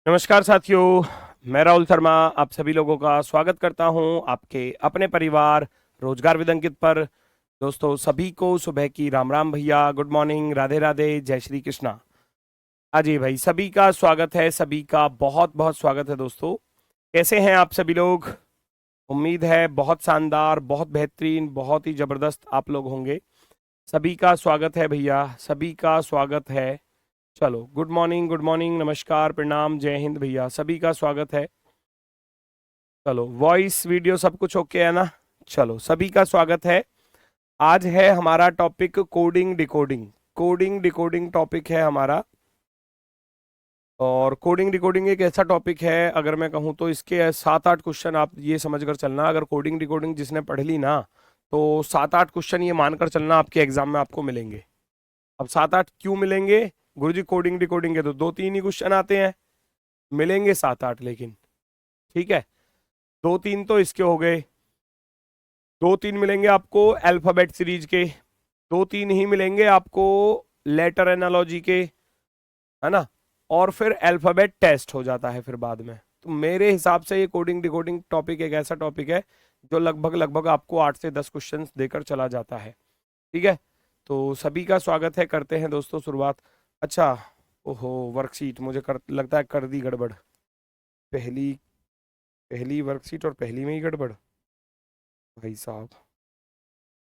नमस्कार साथियों, मैं राहुल शर्मा आप सभी लोगों का स्वागत करता हूं आपके अपने परिवार रोजगार विद अंकित पर। दोस्तों सभी को सुबह की राम राम भैया, गुड मॉर्निंग, राधे राधे, जय श्री कृष्णा। अजय भाई सभी का स्वागत है, सभी का बहुत बहुत स्वागत है। दोस्तों कैसे हैं आप सभी लोग? उम्मीद है बहुत शानदार, बहुत बेहतरीन, बहुत ही जबरदस्त आप लोग होंगे। सभी का स्वागत है भैया, सभी का स्वागत है। चलो गुड मॉर्निंग, गुड मॉर्निंग, नमस्कार, प्रणाम, जय हिंद भैया, सभी का स्वागत है। चलो वॉइस वीडियो सब कुछ ओके है ना? चलो सभी का स्वागत है। आज है हमारा topic coding decoding. Coding decoding topic है हमारा। और कोडिंग डिकोडिंग एक ऐसा टॉपिक है, अगर मैं कहूँ तो इसके 7-8 क्वेश्चन आप ये समझकर चलना। अगर कोडिंग डिकोडिंग जिसने पढ़ ली ना, तो 7-8 क्वेश्चन ये मानकर चलना आपके एग्जाम में आपको मिलेंगे। अब 7-8 क्यों मिलेंगे? गुरुजी कोडिंग डिकोडिंग के तो 2-3 ही क्वेश्चन आते हैं, मिलेंगे 7-8 लेकिन। ठीक है, 2-3 तो इसके हो गए, 2-3 मिलेंगे आपको अल्फाबेट सीरीज के, 2-3 ही मिलेंगे आपको लेटर एनालॉजी के, है ना? और फिर अल्फाबेट टेस्ट हो जाता है फिर बाद में। तो मेरे हिसाब से ये कोडिंग डिकोडिंग टॉपिक एक ऐसा टॉपिक है जो लगभग लगभग आपको 8 से 10 क्वेश्चन देकर चला जाता है। ठीक है, तो सभी का स्वागत है, करते हैं दोस्तों शुरुआत। अच्छा, ओहो वर्कशीट मुझे लगता है कर दी गड़बड़। पहली पहली वर्कशीट और पहली में ही गड़बड़। भाई साहब,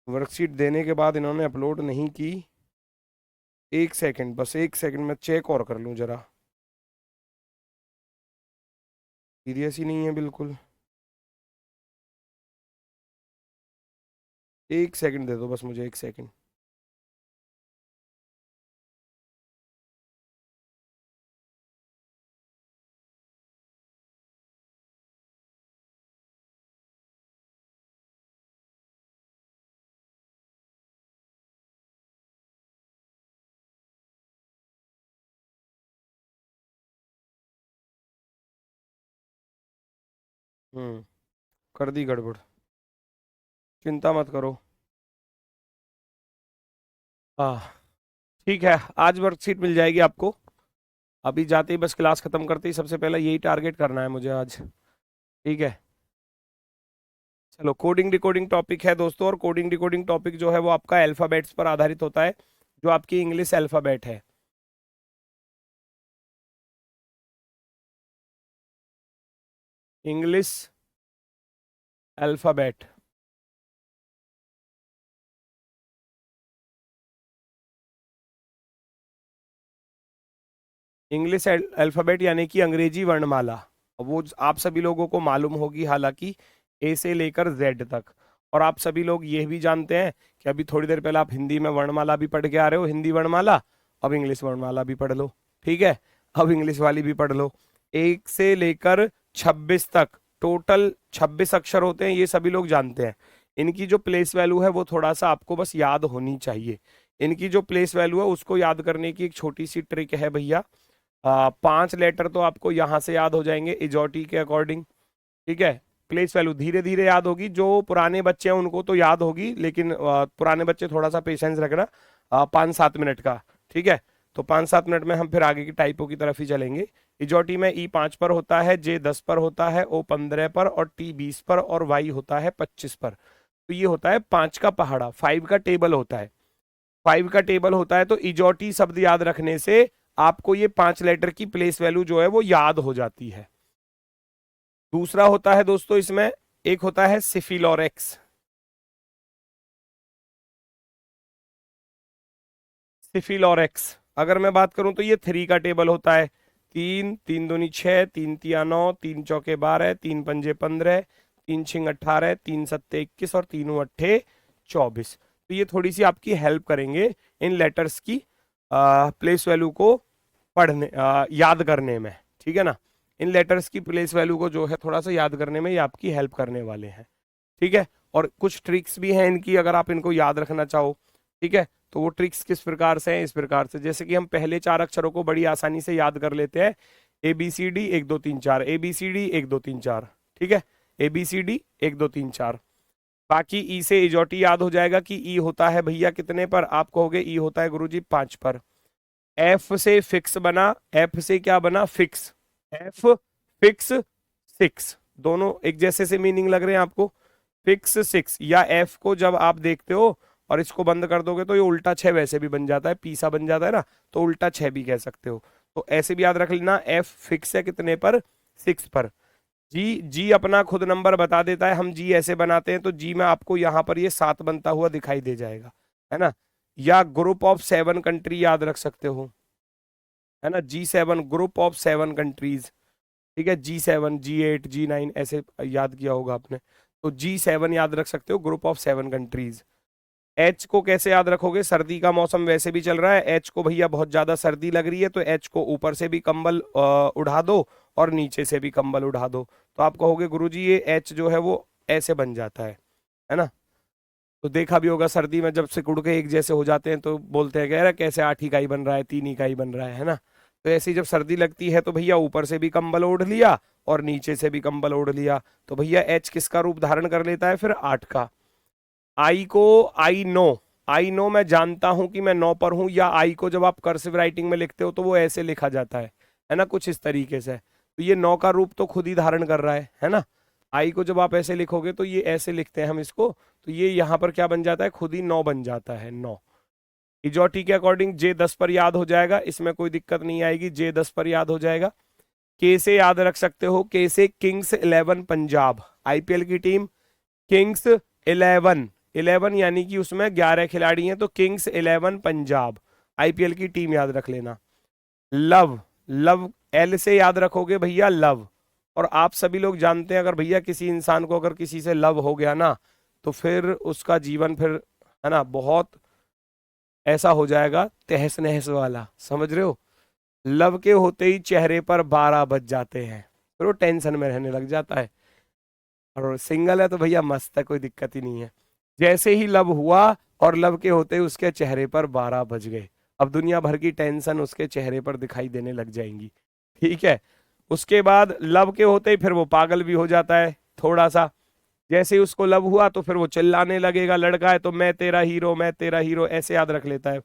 वर्कशीट देने के बाद इन्होंने अपलोड नहीं की। एक सेकंड, बस एक सेकंड, मैं चेक और कर लूँ जरा। सीरियस ही नहीं है बिल्कुल। एक सेकंड दे दो बस मुझे, एक सेकंड। कर दी गड़बड़, चिंता मत करो। हाँ ठीक है, आज वर्कशीट मिल जाएगी आपको। अभी जाते ही बस क्लास खत्म करते ही सबसे पहले यही टारगेट करना है मुझे आज। ठीक है, चलो कोडिंग डिकोडिंग टॉपिक है दोस्तों, और कोडिंग डिकोडिंग टॉपिक जो है वो आपका अल्फाबेट्स पर आधारित होता है, जो आपकी इंग्लिश अल्फाबेट है। इंग्लिश अल्फाबेट, इंग्लिश अल्फाबेट यानी कि अंग्रेजी वर्णमाला। वो आप सभी लोगों को मालूम होगी हालांकि, ए से लेकर जेड तक। और आप सभी लोग ये भी जानते हैं कि अभी थोड़ी देर पहले आप हिंदी में वर्णमाला भी पढ़ के आ रहे हो, हिंदी वर्णमाला। अब इंग्लिश वर्णमाला भी पढ़ लो। ठीक है, अब इंग्लिश वाली भी पढ़ लो। 1 से लेकर 26 तक टोटल 26 अक्षर होते हैं, ये सभी लोग जानते हैं। इनकी जो प्लेस वैल्यू है वो थोड़ा सा आपको बस याद होनी चाहिए। इनकी जो प्लेस वैल्यू है उसको याद करने की एक छोटी सी ट्रिक है भैया। 5 लेटर तो आपको यहाँ से याद हो जाएंगे इजोटी के अकॉर्डिंग। ठीक है, प्लेस वैल्यू धीरे धीरे याद होगी, जो पुराने बच्चे हैं उनको तो याद होगी, लेकिन पुराने बच्चे थोड़ा सा पेशेंस रखना। 5-7 मिनट का। ठीक है, तो 5-7 मिनट में हम फिर आगे की टाइपों की तरफ ही चलेंगे। इजोटी में E 5 पर होता है, J 10 पर होता है, O 15 पर, और T 20 पर, और Y होता है 25 पर। तो ये होता है 5 का पहाड़ा, 5 का टेबल होता है। 5 का टेबल होता है, तो इजोटी शब्द याद रखने से आपको ये 5 लेटर की प्लेस वैल्यू जो है वो याद हो जाती है। दूसरा होता है दोस्तों इसमें, एक होता है सिफिलोरेक्स। सिफिलोरेक्स अगर मैं बात करूं तो ये 3 का टेबल होता है। 3, 3 दूनी 6, 3 तिया 9, 3 चौके 12, 3 पंजे 15, 3 छिंग 18, 3 सत्ते 21, और 3 अट्ठे 24। तो ये थोड़ी सी आपकी हेल्प करेंगे इन लेटर्स की प्लेस वैल्यू को पढ़ने याद करने में। ठीक है ना, इन लेटर्स की प्लेस वैल्यू को जो है थोड़ा सा याद करने में ये आपकी हेल्प करने वाले हैं। ठीक है, और कुछ ट्रिक्स भी हैं इनकी, अगर आप इनको याद रखना चाहो। ठीक है, तो वो ट्रिक्स किस प्रकार से हैं? इस प्रकार से, जैसे कि हम पहले 4 अक्षरों को बड़ी आसानी से याद कर लेते हैं। ABCD 1 2 3 4, ABCD 1 2 3 4। ठीक है, ABCD 1 2 3 4। बाकी ई से इजोटी याद हो जाएगा कि ई होता है भैया कितने पर? आप कहोगे ई होता है गुरुजी 5 पर। एफ से फिक्स बना, एफ से क्या बना? फिक्स। एफ फिक्स 6, दोनों एक जैसे से मीनिंग लग रहे हैं आपको। फिक्स 6 या एफ को जब आप देखते हो और इसको बंद कर दोगे तो ये उल्टा 6 वैसे भी बन जाता है, पीसा बन जाता है ना, तो उल्टा 6 भी कह सकते हो। तो ऐसे भी याद रख लेना, एफ फिक्स है कितने पर, 6 पर। जी अपना खुद नंबर बता देता है, हम जी ऐसे बनाते हैं तो जी में आपको यहाँ पर ये 7 बनता हुआ दिखाई दे जाएगा, है ना। या ग्रुप ऑफ 7 कंट्री याद रख सकते हो, है ना, G7 ग्रुप ऑफ 7 कंट्रीज, ठीक है, G7 G8 G9 ऐसे याद किया होगा आपने, तो G7 याद रख सकते हो, ग्रुप ऑफ 7 कंट्रीज। एच को कैसे याद रखोगे, सर्दी का मौसम वैसे भी चल रहा है, एच को भैया बहुत ज्यादा सर्दी लग रही है तो एच को ऊपर से भी कंबल उड़ा दो और नीचे से भी कंबल उड़ा दो, तो आप कहोगे गुरुजी ये एच जो है वो ऐसे बन जाता है ना। तो देखा भी होगा सर्दी में जब सिकुड़ के एक जैसे हो जाते हैं तो बोलते हैं कि कैसे 8 इकाई बन रहा है, 3 इकाई बन रहा है ना। तो ऐसे ही जब सर्दी लगती है तो भैया ऊपर से भी कंबल ओढ़ लिया और नीचे से भी कंबल ओढ़ लिया, तो भैया एच किसका रूप धारण कर लेता है फिर 8 का। आई को आई नो मैं जानता हूं कि मैं 9 पर हूं, या आई को जब आप कर्सिव राइटिंग में लिखते हो तो वो ऐसे लिखा जाता है ना, कुछ इस तरीके से, तो ये 9 का रूप तो खुद ही धारण कर रहा है ना। आई को जब आप ऐसे लिखोगे तो ये ऐसे लिखते हैं हम इसको, तो ये यहाँ पर क्या बन जाता है, खुद ही 9 बन जाता है, 9। इजोटी के अकॉर्डिंग जे 10 पर याद हो जाएगा, इसमें कोई दिक्कत नहीं आएगी, जे 10 पर याद हो जाएगा। के से याद रख सकते हो, के से किंग्स 11 पंजाब, आईपीएल की टीम किंग्स 11 यानी कि उसमें 11 खिलाड़ी हैं, तो किंग्स 11 पंजाब आईपीएल की टीम याद रख लेना। लव एल से याद रखोगे भैया लव, और आप सभी लोग जानते हैं अगर भैया किसी इंसान को अगर किसी से लव हो गया ना तो फिर उसका जीवन फिर, है ना, बहुत ऐसा हो जाएगा तहस नहस वाला, समझ रहे हो। लव के होते ही चेहरे पर 12 बज जाते हैं, फिर वो टेंशन में रहने लग जाता है, और सिंगल है तो भैया मस्त है, कोई दिक्कत ही नहीं है। जैसे ही लव हुआ और लव के होते ही उसके चेहरे पर 12 बज गए, अब दुनिया भर की टेंशन उसके चेहरे पर दिखाई देने लग जाएंगी, ठीक है। उसके बाद लव के होते ही फिर वो पागल भी हो जाता है थोड़ा सा, जैसे ही उसको लव हुआ तो फिर वो चिल्लाने लगेगा, लड़का है तो मैं तेरा हीरो, मैं तेरा हीरो ऐसे याद रख लेता है,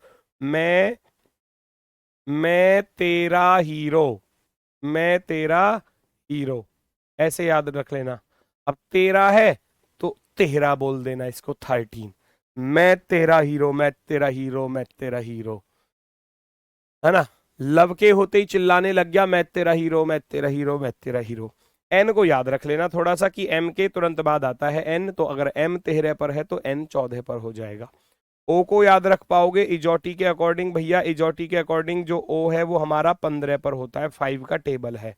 मैं तेरा हीरो, मैं तेरा हीरो ऐसे याद रख लेना। अब तेरा है तो तेरा बोल देना इसको 13, मैं तेरा हीरो, मैं तेरा हीरो, मैं तेरा हीरो, है ना। लव के होते ही चिल्लाने लग गया, मैं तेरा हीरो, मैं तेरा हीरो, मैं तेरा हीरो। एन को याद रख लेना थोड़ा सा कि एम के तुरंत बाद आता है एन, तो अगर एम 13 पर है तो एन 14 पर हो जाएगा। ओ को याद रख पाओगे इजोटी के अकॉर्डिंग, भैया इजोटी के अकॉर्डिंग जो ओ है वो हमारा 15 पर होता है, 5 का टेबल है।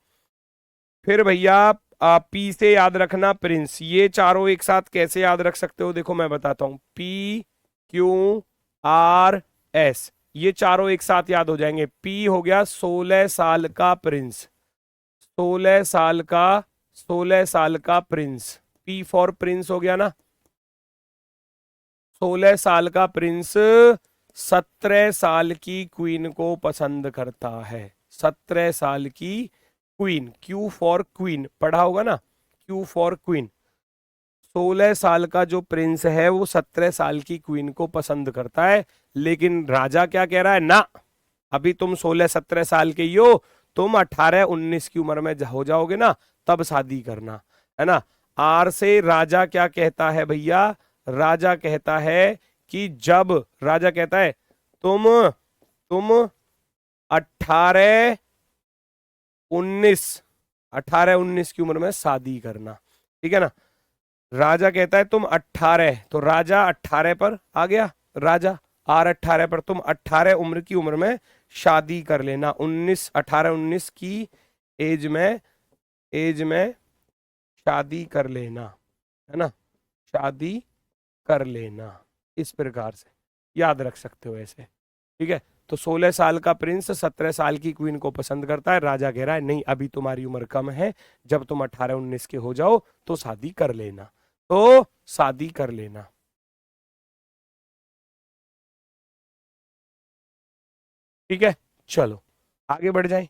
फिर भैया पी से याद रखना प्रिंस, ये चारों एक साथ कैसे याद रख सकते हो, देखो मैं बताता हूं, पी क्यू आर एस, ये चारों एक साथ याद हो जाएंगे। पी हो गया 16 साल का प्रिंस, 16 साल का, 16 साल का प्रिंस, पी फॉर प्रिंस हो गया ना। 16 साल का प्रिंस 17 साल की क्वीन को पसंद करता है, 17 साल की क्वीन, क्यू फॉर क्वीन पढ़ा होगा ना, क्यू फॉर क्वीन। 16 साल का जो प्रिंस है वो 17 साल की क्वीन को पसंद करता है, लेकिन राजा क्या कह रहा है, ना अभी तुम 16-17 साल के ही हो, तुम 18-19 की उम्र में हो जाओगे ना तब शादी करना, है ना। आर से राजा क्या कहता है भैया, राजा कहता है कि जब, राजा कहता है तुम 18-19 की उम्र में शादी करना, ठीक है ना। राजा कहता है तुम 18, तो राजा 18 पर आ गया, राजा आर 18 पर, तुम 18 उम्र की उम्र में शादी कर लेना, 18-19 की एज में शादी कर लेना, है ना, शादी कर लेना, इस प्रकार से याद रख सकते हो ऐसे, ठीक है। तो 16 साल का प्रिंस 17 साल की क्वीन को पसंद करता है, राजा कह रहा है नहीं अभी तुम्हारी उम्र कम है, जब तुम 18-19 के हो जाओ तो शादी कर लेना, तो शादी कर लेना। ठीक है, चलो आगे बढ़ जाए,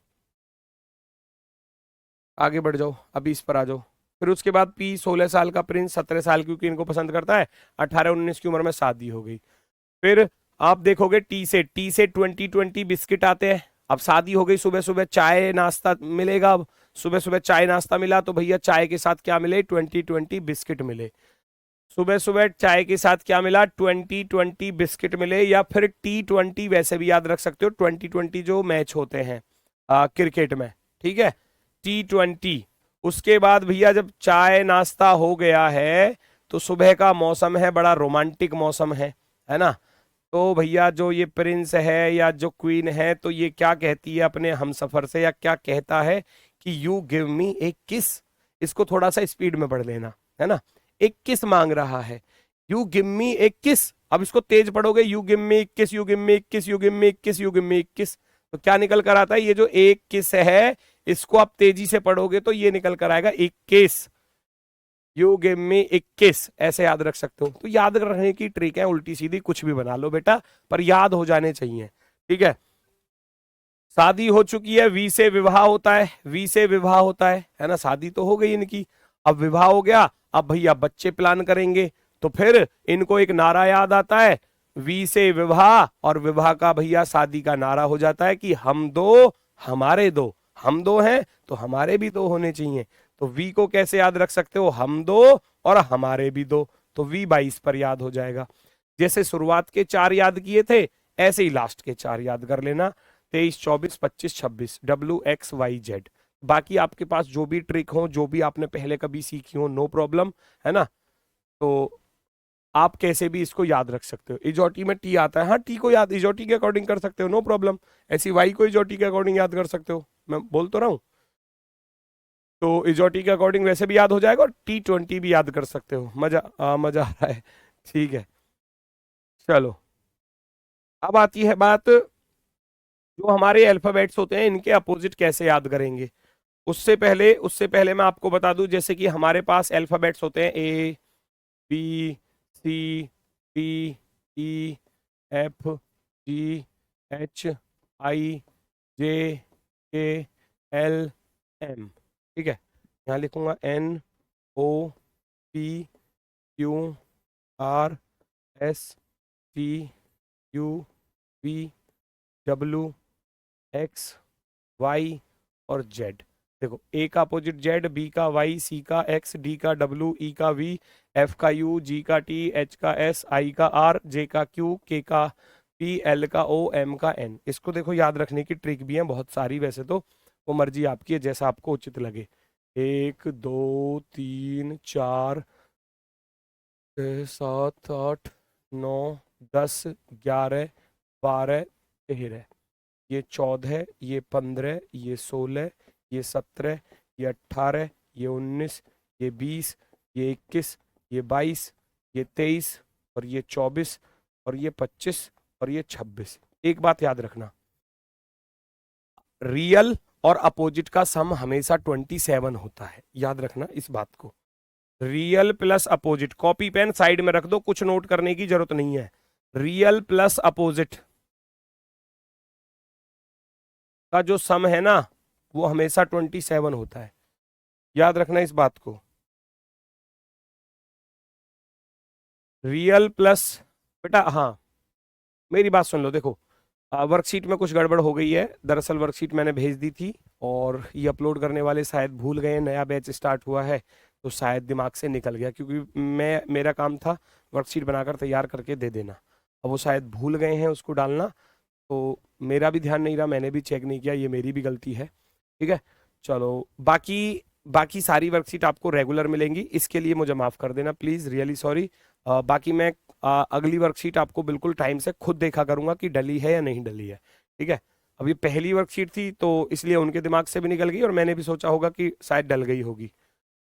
आगे बढ़ जाओ, अभी इस पर आ जाओ। फिर उसके बाद पी 16 साल का प्रिंस 17 साल की क्वीन को पसंद करता है, 18-19 की उम्र में शादी हो गई। फिर आप देखोगे टी से 20-20 बिस्किट आते हैं, अब शादी हो गई, सुबह सुबह चाय नाश्ता मिलेगा, अब सुबह सुबह चाय नाश्ता मिला तो भैया चाय के साथ क्या मिले, 20-20 बिस्किट मिले। सुबह सुबह चाय के साथ क्या मिला, 20-20 बिस्किट मिले। या फिर T20 वैसे भी याद रख सकते हो, 20-20 जो मैच होते हैं क्रिकेट में, ठीक है, T20। उसके बाद भैया जब चाय नाश्ता हो गया है तो सुबह का मौसम है, बड़ा रोमांटिक मौसम है ना। तो भैया जो ये प्रिंस है या जो क्वीन है, तो ये क्या कहती है अपने हमसफर से, या क्या कहता है कि यू गिव मी ए किस। इसको थोड़ा सा स्पीड में पढ़ लेना, है ना। एक किस मांग रहा है, यू गिव मी ए किस। अब इसको तेज पढ़ोगे, यू गिव मी किस, यू गिव मी किस, यू गिव मी किस, यू गिव मी किस, तो क्या निकल कर आता है, ये जो एक किस है इसको आप तेजी से पढ़ोगे तो ये निकल कर आएगा 21। यू गिव मी 21, ऐसे याद रख सकते हो। तो याद रखने की ट्रिक है, उल्टी सीधी कुछ भी बना लो बेटा, पर याद हो जाने चाहिए, ठीक है। शादी हो चुकी है, वी से विवाह होता है, वी से विवाह होता है ना। शादी तो हो गई इनकी, अब विवाह हो गया, अब भैया बच्चे प्लान करेंगे, तो फिर इनको एक नारा याद आता है, वी से विवाह, और विवाह का भैया शादी का नारा हो जाता है कि हम दो हमारे दो। हम दो हैं तो हमारे भी दो होने चाहिए। तो वी को कैसे याद रख सकते हो, हम दो और हमारे भी दो, तो वी 22 पर याद हो जाएगा। जैसे शुरुआत के 4 याद किए थे, ऐसे ही लास्ट के 4 याद कर लेना, 23, 24, 25, 26, WXYZ। बाकी आपके पास जो भी ट्रिक हो, जो भी आपने पहले कभी सीखी हो, नो प्रॉब्लम, है ना। तो आप कैसे भी इसको याद रख सकते हो। इजोटी में टी आता है, हाँ टी को याद इजोटी के अकॉर्डिंग कर सकते हो, नो प्रॉब्लम। ऐसी वाई को इजोटी के अकॉर्डिंग याद कर सकते हो, मैं बोल तो रहा हूँ। तो इजोटी के अकॉर्डिंग वैसे भी याद हो जाएगा, और T20 भी याद कर सकते हो। मजा आ रहा है, ठीक है। चलो, अब आती है बात, जो हमारे अल्फाबेट्स होते हैं इनके अपोजिट कैसे याद करेंगे। उससे पहले मैं आपको बता दूं, जैसे कि हमारे पास अल्फाबेट्स होते हैं ABCDEFGHIJKLM, ठीक है। यहाँ लिखूंगा NOPQRSTUVWXY और जेड। देखो, ए का अपोजिट जेड, बी का वाई, सी का एक्स, डी का डब्ल्यू, ई का वी, एफ का यू, जी का टी, एच का एस, आई का आर, जे का क्यू, के का पी, एल का ओ, एम का एन। इसको देखो याद रखने की ट्रिक भी है बहुत सारी, वैसे तो वो मर्जी आपकी है, जैसा आपको उचित लगे। 1 2 3 4 6 7 8 9 10 11 12 13, ये 14, ये 15, ये 16, ये 17, ये 18, ये 19, ये 20, ये 21, ये 22, ये 23, और ये 24, और ये 25, और ये 26। एक बात याद रखना, रियल और अपोजिट का सम हमेशा 27 होता है, याद रखना इस बात को। Real plus opposite, copy pen side में रख दो, कुछ नोट करने की जरूरत नहीं है। रियल प्लस अपोजिट का जो सम है ना, वो हमेशा 27 होता है, याद रखना इस बात को। रियल प्लस, बेटा हाँ मेरी बात सुन लो, देखो वर्कशीट में कुछ गड़बड़ हो गई है। दरअसल वर्कशीट मैंने भेज दी थी और ये अपलोड करने वाले शायद भूल गए, नया बैच स्टार्ट हुआ है तो शायद दिमाग से निकल गया, क्योंकि मेरा काम था वर्कशीट बनाकर तैयार करके दे देना। अब वो शायद भूल गए हैं उसको डालना, तो मेरा भी ध्यान नहीं रहा, मैंने भी चेक नहीं किया, ये मेरी भी गलती है, ठीक है। चलो, बाकी सारी वर्कशीट आपको रेगुलर मिलेंगी, इसके लिए मुझे माफ़ कर देना प्लीज़, रियली सॉरी। बाकी मैं अगली वर्कशीट आपको बिल्कुल टाइम से खुद देखा करूंगा कि डली है या नहीं डली है, ठीक है। अब ये पहली वर्कशीट थी तो इसलिए उनके दिमाग से भी निकल गई, और मैंने भी सोचा होगा कि शायद डल गई होगी।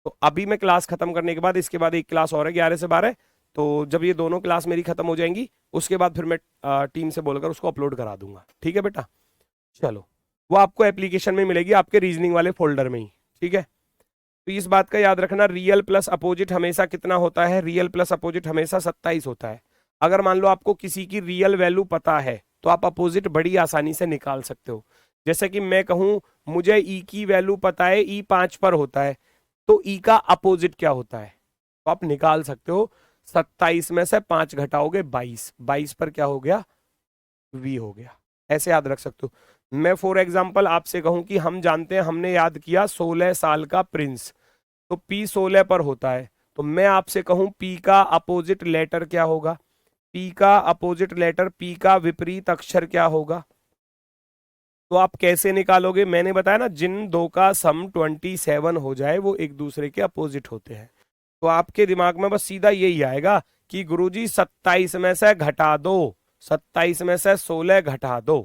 तो अभी मैं क्लास खत्म करने के बाद, इसके बाद एक क्लास और है 11 से 12, तो जब ये दोनों क्लास मेरी खत्म हो जाएंगी उसके बाद फिर मैं टीम से बोलकर उसको अपलोड करा दूंगा, ठीक है बेटा। चलो, वो आपको एप्लीकेशन में मिलेगी, आपके रीजनिंग वाले फोल्डर में ही, ठीक है। तो इस बात का याद रखना, रियल प्लस अपोजिट हमेशा कितना होता है, रियल प्लस अपोजिट हमेशा 27 होता है। अगर मान लो आपको किसी की रियल वैल्यू पता है तो आप अपोजिट बड़ी आसानी से निकाल सकते हो। जैसे कि मैं कहूं मुझे ई की वैल्यू पता है, ई 5 पर होता है, तो ई का अपोजिट क्या होता है, तो आप निकाल सकते हो। 27 में से 5 घटाओगे 22, 22 पर क्या हो गया, वी हो गया, ऐसे याद रख सकते हो। मैं फॉर एग्जाम्पल आपसे कहूं कि हम जानते हैं, हमने याद किया 16 साल का प्रिंस, तो पी 16 पर होता है, तो मैं आपसे कहूं पी का अपोजिट लेटर क्या होगा, पी का अपोजिट लेटर, पी का विपरीत अक्षर क्या होगा, तो आप कैसे निकालोगे, मैंने बताया ना, जिन दो का सम 27 हो जाए वो एक दूसरे के अपोजिट होते हैं। तो आपके दिमाग में बस सीधा यही आएगा कि गुरुजी 27 में से घटा दो, 27 में से 16 घटा दो,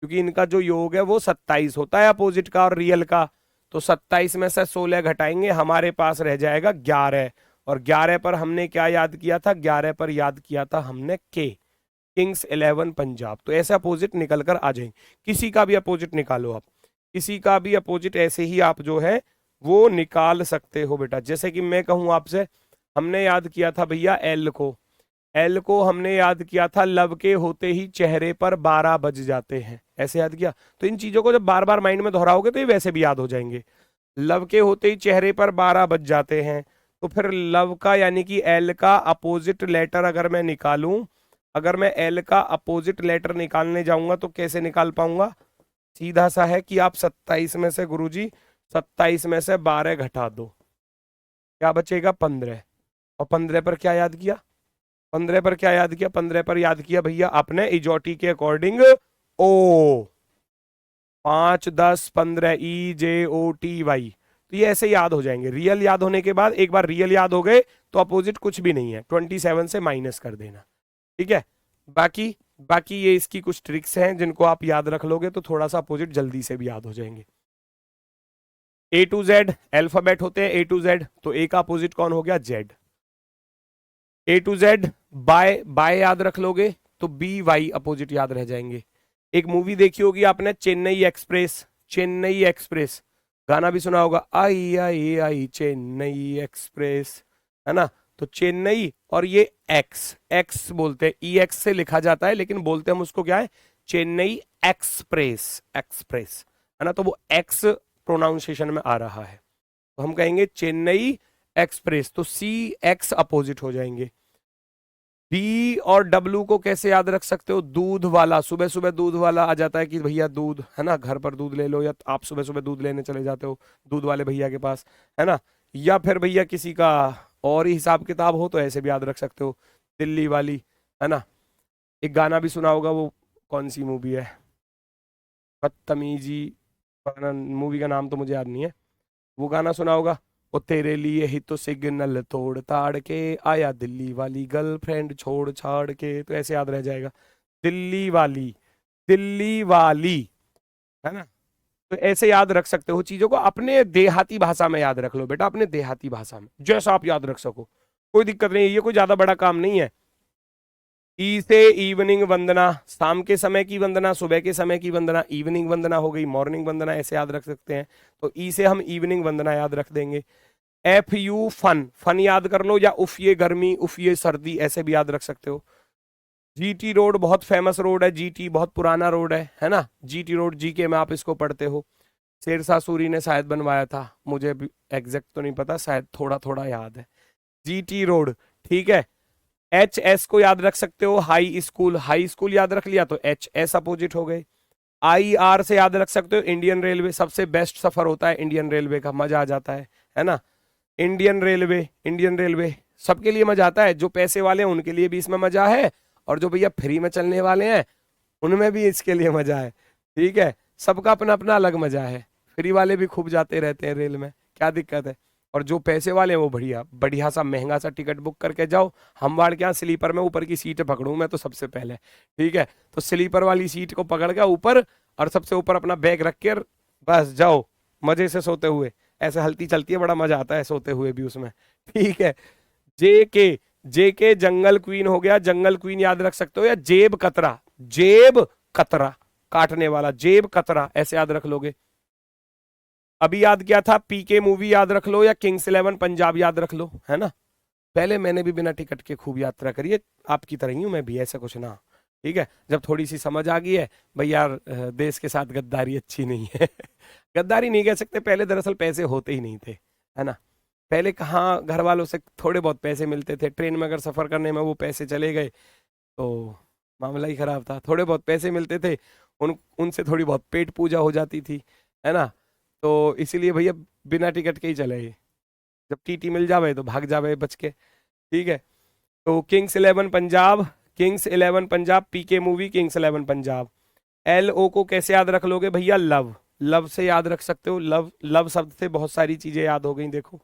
क्योंकि इनका जो योग है वो 27 होता है अपोजिट का और रियल का। तो 27 में से 16 घटाएंगे, हमारे पास रह जाएगा 11, और 11 पर हमने क्या याद किया था, 11 पर याद किया था हमने के, किंग्स 11 पंजाब। तो ऐसे अपोजिट निकल कर आ जाएंगे, किसी का भी अपोजिट निकालो आप, किसी का भी अपोजिट ऐसे ही आप जो है वो निकाल सकते हो बेटा। जैसे कि मैं कहूं आपसे, हमने याद किया था भैया एल को, एल को हमने याद किया था लव के होते ही चेहरे पर 12 बज जाते हैं, ऐसे याद किया। तो इन चीजों को जब बार बार माइंड में दोहराओगे तो ये वैसे भी याद हो जाएंगे। लव के होते ही चेहरे पर 12 बज जाते हैं, तो फिर लव का यानी कि एल का अपोजिट लेटर अगर मैं निकालूं, अगर मैं एल का अपोजिट लेटर निकालने जाऊंगा तो कैसे निकाल पाऊंगा, सीधा सा है कि आप 27 में से गुरुजी 27 में से 12 घटा दो, क्या बचेगा 15, और 15 पर क्या याद किया, 15 पर क्या याद किया, 15 पर याद किया भैया आपने इजोटी के अकॉर्डिंग ओ, 5 10 15 EJOTY। तो ये ऐसे याद हो जाएंगे। रियल याद होने के बाद, एक बार रियल याद हो गए तो अपोजिट कुछ भी नहीं है, 27 से माइनस कर देना, ठीक है। बाकी बाकी ये इसकी कुछ ट्रिक्स हैं जिनको आप याद रख लोगे तो थोड़ा सा अपोजिट जल्दी से भी याद हो जाएंगे। A to Z अल्फाबेट होते हैं, A to Z, तो A का अपोजिट कौन हो गया, Z। A to Z bye bye याद रख लोगे तो BY अपोजिट याद रह जाएंगे। एक मूवी देखी होगी आपने, चेन्नई एक्सप्रेस, चेन्नई एक्सप्रेस, गाना भी सुना होगा, आई आई आई चेन्नई एक्सप्रेस, है ना। तो चेन्नई और ये एक्स, एक्स बोलते हैं, EX से लिखा जाता है लेकिन बोलते हम उसको क्या है, चेन्नई एक्सप्रेस, एक्सप्रेस, है ना। तो वो एक्स प्रोनाउंसिएशन में आ रहा है, तो हम कहेंगे चेन्नई एक्सप्रेस, तो CX अपोजिट हो जाएंगे। बी और डब्लू को कैसे याद रख सकते हो, दूध वाला, सुबह सुबह दूध वाला आ जाता है कि भैया दूध, है ना, घर पर दूध ले लो, या आप सुबह सुबह दूध लेने चले जाते हो दूध वाले भैया के पास, है ना। या फिर भैया किसी का और ही हिसाब किताब हो तो ऐसे भी याद रख सकते हो, दिल्ली वाली, है ना। एक गाना भी सुना होगा, वो कौन सी मूवी है, बदतमीजी, मूवी का नाम तो मुझे याद नहीं है, वो गाना सुना होगा, वो तेरे लिए ही तो सिग्नल तोड़ ताड़ के आया दिल्ली वाली गर्लफ्रेंड छोड़ छाड़ के, तो ऐसे याद रह जाएगा, दिल्ली वाली, दिल्ली वाली, है ना। तो ऐसे याद रख सकते हो चीजों को, अपने देहाती भाषा में याद रख लो बेटा, अपने देहाती भाषा में जैसा आप याद रख सको, कोई दिक्कत नहीं है, ये कोई ज्यादा बड़ा काम नहीं है। ई से इवनिंग वंदना, शाम के समय की वंदना, सुबह के समय की वंदना, इवनिंग वंदना हो गई, मॉर्निंग वंदना, ऐसे याद रख सकते हैं। तो ई से हम इवनिंग वंदना याद रख देंगे। FU फन, फन याद कर लो, या उफ ये गर्मी, उफ ये सर्दी, ऐसे भी याद रख सकते हो। GT रोड बहुत फेमस रोड है, GT बहुत पुराना रोड है ना। GT रोड GK में आप इसको पढ़ते हो, शेरशाह सूरी ने शायद बनवाया था, मुझे भी एग्जैक्ट तो नहीं पता, शायद थोड़ा थोड़ा याद है। GT रोड, ठीक है। HS को याद रख सकते हो, हाई स्कूल, हाई स्कूल याद रख लिया तो HS अपोजिट हो गए। IR से याद रख सकते हो इंडियन रेलवे, सबसे बेस्ट सफर होता है इंडियन रेलवे का, मजा आ जाता है ना। इंडियन रेलवे, इंडियन रेलवे सबके लिए मजा आता है, जो पैसे वाले हैं उनके लिए भी इसमें मजा है, और जो भैया फ्री में चलने वाले हैं उनमें भी इसके लिए मजा है, ठीक है। सबका अपना अपना अलग मजा है, फ्री वाले भी खूब जाते रहते हैं रेल में, क्या दिक्कत है। और जो पैसे वाले हैं वो बढ़िया बढ़िया सा महंगा सा टिकट बुक करके जाओ, हम बाढ़ के यहाँ स्लीपर में ऊपर की सीट पकड़ूं मैं तो सबसे पहले, ठीक है। तो स्लीपर वाली सीट को पकड़ के ऊपर, और सबसे ऊपर अपना बैग रख के बस जाओ मजे से सोते हुए, ऐसे हलती चलती है, बड़ा मजा आता है सोते हुए भी उसमें, ठीक है। JK जंगल क्वीन हो गया, जंगल क्वीन याद रख सकते हो, या जेब कतरा, जेब कतरा काटने वाला, जेब कतरा ऐसे याद रख लोगे। अभी याद किया था, PK मूवी याद रख लो, या किंग्स 11 पंजाब याद रख लो, है ना। पहले मैंने भी बिना टिकट के खूब यात्रा करी है, आपकी तरह ही हूं मैं भी, ऐसा कुछ ना, ठीक है। जब थोड़ी सी समझ आ गई है भाई यार, देश के साथ गद्दारी अच्छी नहीं है गद्दारी नहीं कह सकते, पहले दरअसल पैसे होते ही नहीं थे, है ना। पहले कहाँ घर वालों से थोड़े बहुत पैसे मिलते थे, ट्रेन में अगर सफर करने में वो पैसे चले गए तो मामला ही खराब था, थोड़े बहुत पैसे मिलते थे, उनसे थोड़ी बहुत पेट पूजा हो जाती थी, है ना। तो इसीलिए भैया बिना टिकट के ही चले, जब टीटी मिल जावे तो भाग जावे बच के। ठीक है, तो Kings 11 Punjab PK movie Kings 11 Punjab. L O को कैसे याद रख लोगे भैया? लव, लव से याद रख सकते हो। लव, लव शब्द से बहुत सारी चीजें याद हो गई। देखो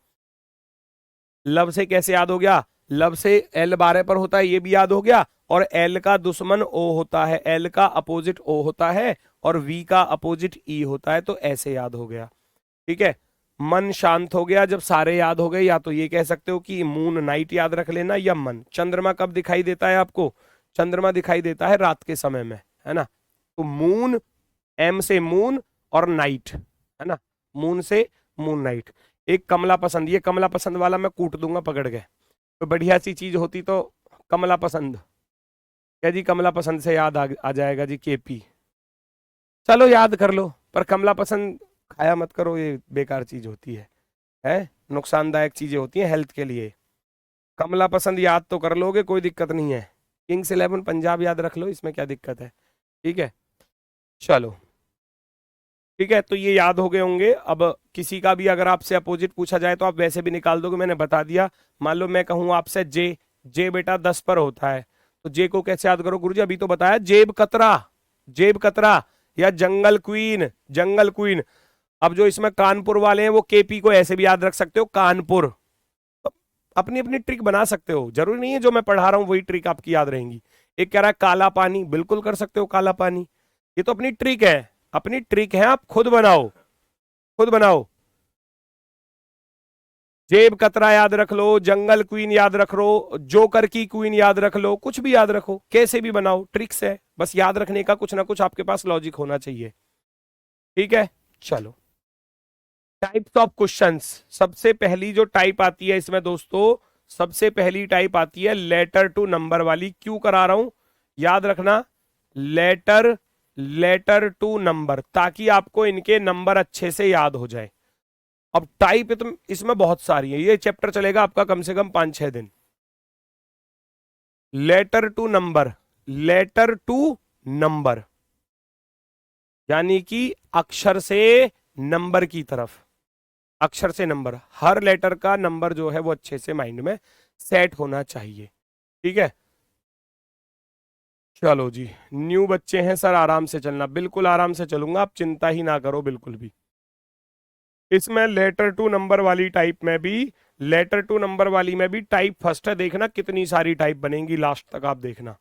लव से कैसे याद हो गया? लव से एल 12 पर होता है, ये भी याद हो गया। और एल का दुश्मन ओ होता है, एल का अपोजिट ओ होता है, और वी का अपोजिट ई होता है, तो ऐसे याद हो गया। ठीक है, मन शांत हो गया। जब सारे याद हो गए, या तो ये कह सकते हो कि मून नाइट याद रख लेना, या मन। चंद्रमा कब दिखाई देता है आपको? चंद्रमा दिखाई देता है रात के समय में, है ना। तो मून, एम से मून, और नाइट, है ना। मून से मून नाइट। एक कमला पसंद, ये कमला पसंद वाला मैं कूट दूंगा पकड़ के। तो बढ़िया सी चीज होती तो कमला पसंद, क्या जी? कमला पसंद से याद आ जाएगा जी केपी। चलो याद कर लो, पर कमला पसंद खाया मत करो, ये बेकार चीज होती है नुकसानदायक चीजें होती हैं हेल्थ के लिए। कमला पसंद याद तो कर लोगे, कोई दिक्कत नहीं है। किंग्स 11 पंजाब याद रख लो, इसमें क्या दिक्कत है? ठीक है, चलो ठीक है, तो ये याद हो गए होंगे। अब किसी का भी अगर आपसे अपोजिट पूछा जाए तो आप वैसे भी निकाल दोगे, मैंने बता दिया। मान लो मैं कहूं आपसे जे, जे बेटा 10 पर होता है, तो जे को कैसे याद करो गुरुजी? अभी तो बताया, जेब कतरा, जेब कतरा, या जंगल क्वीन, जंगल क्वीन। अब जो इसमें कानपुर वाले हैं वो केपी को ऐसे भी याद रख सकते हो, कानपुर। तो अपनी अपनी ट्रिक बना सकते हो, जरूरी नहीं है जो मैं पढ़ा रहा हूं वही ट्रिक आपकी याद रहेंगी। एक कह रहा है काला पानी, बिल्कुल कर सकते हो काला पानी, ये तो अपनी ट्रिक है, अपनी ट्रिक है, आप खुद बनाओ, खुद बनाओ। जेब कतरा याद रख लो, जंगल क्वीन याद रख लो, जोकर की क्वीन याद रख लो, कुछ भी याद रखो, कैसे भी बनाओ, ट्रिक्स है। बस याद रखने का कुछ ना कुछ आपके पास लॉजिक होना चाहिए। ठीक है, चलो टाइप्स ऑफ क्वेश्चंस। सबसे पहली जो टाइप आती है इसमें दोस्तों, सबसे पहली टाइप आती है लेटर टू नंबर वाली। क्यों करा रहा हूं? याद रखना, लेटर, लेटर टू नंबर, ताकि आपको इनके नंबर अच्छे से याद हो जाए। अब टाइप इसमें बहुत सारी है, ये चैप्टर चलेगा आपका कम से कम 5-6 दिन। Letter to number, letter to number यानी कि अक्षर से नंबर की तरफ, अक्षर से नंबर। हर लेटर का नंबर जो है वो अच्छे से माइंड में सेट होना चाहिए। ठीक है, चलो जी। न्यू बच्चे हैं सर, आराम से चलना, बिल्कुल आराम से चलूंगा, आप चिंता ही ना करो बिल्कुल भी। इसमें लेटर टू नंबर वाली टाइप में भी, लेटर टू नंबर वाली में भी टाइप फर्स्ट है। देखना कितनी सारी टाइप बनेंगी, लास्ट तक आप देखना।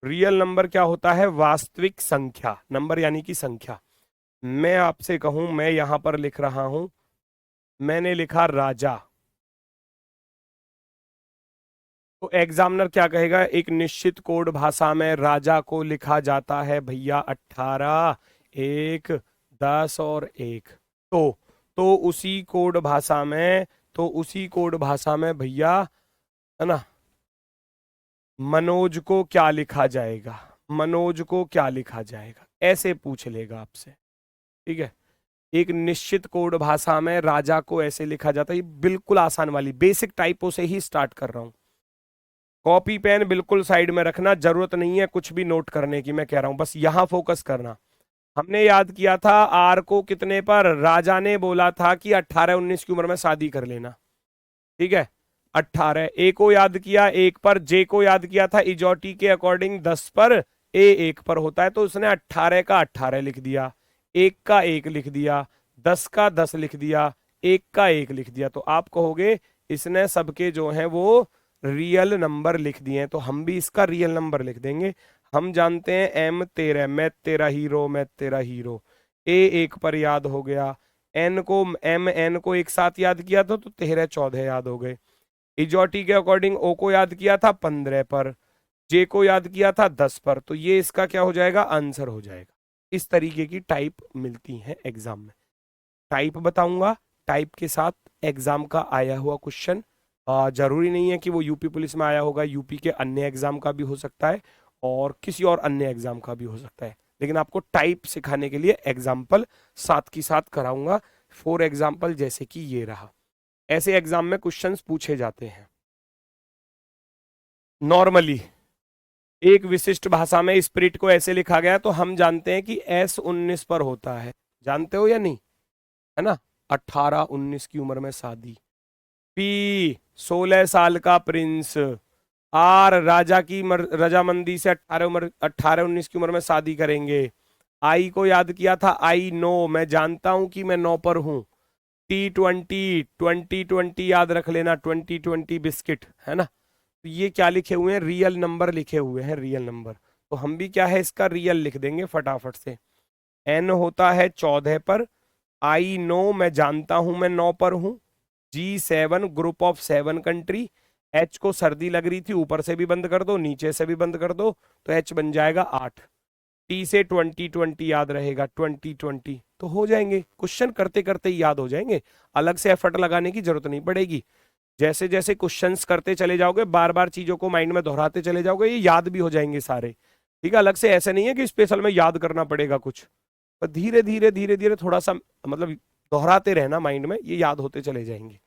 रियल नंबर क्या होता है? वास्तविक संख्या, नंबर यानी कि संख्या। मैं आपसे कहूं, मैं यहां पर लिख रहा हूं, मैंने लिखा राजा, तो एग्जामिनर क्या कहेगा? एक निश्चित कोड भाषा में राजा को लिखा जाता है भैया 18, 1, 10 और 1। तो उसी कोड भाषा में, तो उसी कोड भाषा में भैया, है ना, मनोज को क्या लिखा जाएगा? मनोज को क्या लिखा जाएगा? ऐसे पूछ लेगा आपसे। ठीक है, एक निश्चित कोड भाषा में राजा को ऐसे लिखा जाता है। ये बिल्कुल आसान वाली बेसिक टाइपों से ही स्टार्ट कर रहा हूं। कॉपी पेन बिल्कुल साइड में रखना, जरूरत नहीं है कुछ भी नोट करने की, मैं कह रहा हूं बस यहां फोकस करना। हमने याद किया था आर को कितने पर? राजा ने बोला था कि 18-19 की उम्र में शादी कर लेना। ठीक है, 18। ए को याद किया 1 पर, जे को याद किया था इजोटी के अकॉर्डिंग 10 पर, ए 1 पर होता है, तो उसने 18 का 18 लिख दिया, 1 का 1 लिख दिया, 10 का 10 लिख दिया, 1 का 1 लिख दिया। तो आप कहोगे इसने सबके जो है वो रियल नंबर लिख दिए हैं, तो हम भी इसका रियल नंबर लिख देंगे। हम जानते हैं एम 13, मैं तेरा हीरो, मैं तेरा हीरो। ए 1 पर याद हो गया, एन को, एम एन को एक साथ याद किया था तो 13-14 याद हो गए। इजोटी के अकॉर्डिंग ओ को याद किया था 15 पर, जे को याद किया था 10 पर, तो ये इसका क्या हो जाएगा? आंसर हो जाएगा। इस तरीके की टाइप मिलती है एग्जाम में। टाइप बताऊंगा, टाइप के साथ एग्जाम का आया हुआ क्वेश्चन। जरूरी नहीं है कि वो यूपी पुलिस में आया होगा, यूपी के अन्य एग्जाम का भी हो सकता है और किसी और अन्य एग्जाम का भी हो सकता है, लेकिन आपको टाइप सिखाने के लिए एग्जाम्पल साथ की साथ कराऊंगा। 4 एग्जाम्पल जैसे कि ये रहा, ऐसे एग्जाम में क्वेश्चंस पूछे जाते हैं नॉर्मली। एक विशिष्ट भाषा में स्पिरिट को ऐसे लिखा गया, तो हम जानते हैं कि S19 पर होता है, जानते हो या नहीं, है ना। 18-19 की उम्र में शादी। P 16 साल का प्रिंस। R राजा की रजामंदी से 18-19 की उम्र में शादी करेंगे। आई को याद किया था, आई नो, मैं जानता हूं कि मैं 9 पर हूं। T20 2020 याद रख लेना, 2020 बिस्किट, है ना। तो ये क्या लिखे हुए हैं, रियल नंबर लिखे हुए हैं, रियल नंबर। तो हम भी क्या है इसका रियल लिख देंगे फटाफट से। N होता है 14 पर। आई नो, मैं जानता हूं मैं 9 पर हूं। G7 group of 7 country. H को सर्दी लग रही थी, ऊपर से भी बंद कर दो नीचे से भी बंद कर दो, तो H बन जाएगा 8। T से 2020 याद रहेगा, 2020 तो हो जाएंगे, क्वेश्चन करते करते ही याद हो जाएंगे, अलग से एफर्ट लगाने की जरूरत नहीं पड़ेगी। जैसे जैसे क्वेश्चंस करते चले जाओगे, बार बार चीजों को माइंड में दोहराते चले जाओगे, ये याद भी हो जाएंगे सारे। ठीक है, अलग से ऐसे नहीं है कि स्पेशल में याद करना पड़ेगा कुछ, पर धीरे धीरे धीरे धीरे थोड़ा सा मतलब दोहराते रहना माइंड में, ये याद होते चले जाएंगे।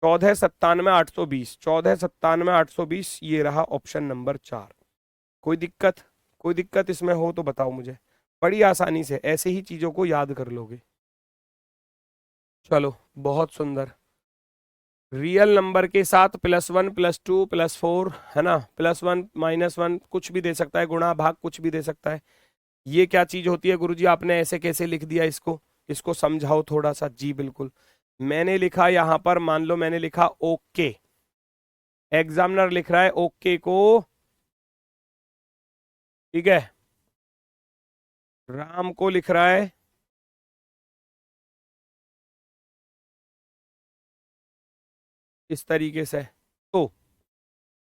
1497-820, 1497-820, ये रहा ऑप्शन नंबर 4। कोई दिक्कत, कोई दिक्कत इसमें हो तो बताओ मुझे, बड़ी आसानी से ऐसे ही चीजों को याद कर लोगे। चलो बहुत सुंदर। रियल नंबर के साथ +1 +2 +4, है ना, +1 -1 कुछ भी दे सकता है, गुणा भाग कुछ भी दे सकता है। ये क्या चीज होती है गुरुजी, आपने ऐसे कैसे लिख दिया इसको, इसको समझाओ थोड़ा सा। जी बिल्कुल, मैंने लिखा यहां पर, मान लो मैंने लिखा ओके, एग्जामिनर लिख रहा है ओके को, ठीक है, राम को लिख रहा है इस तरीके से। तो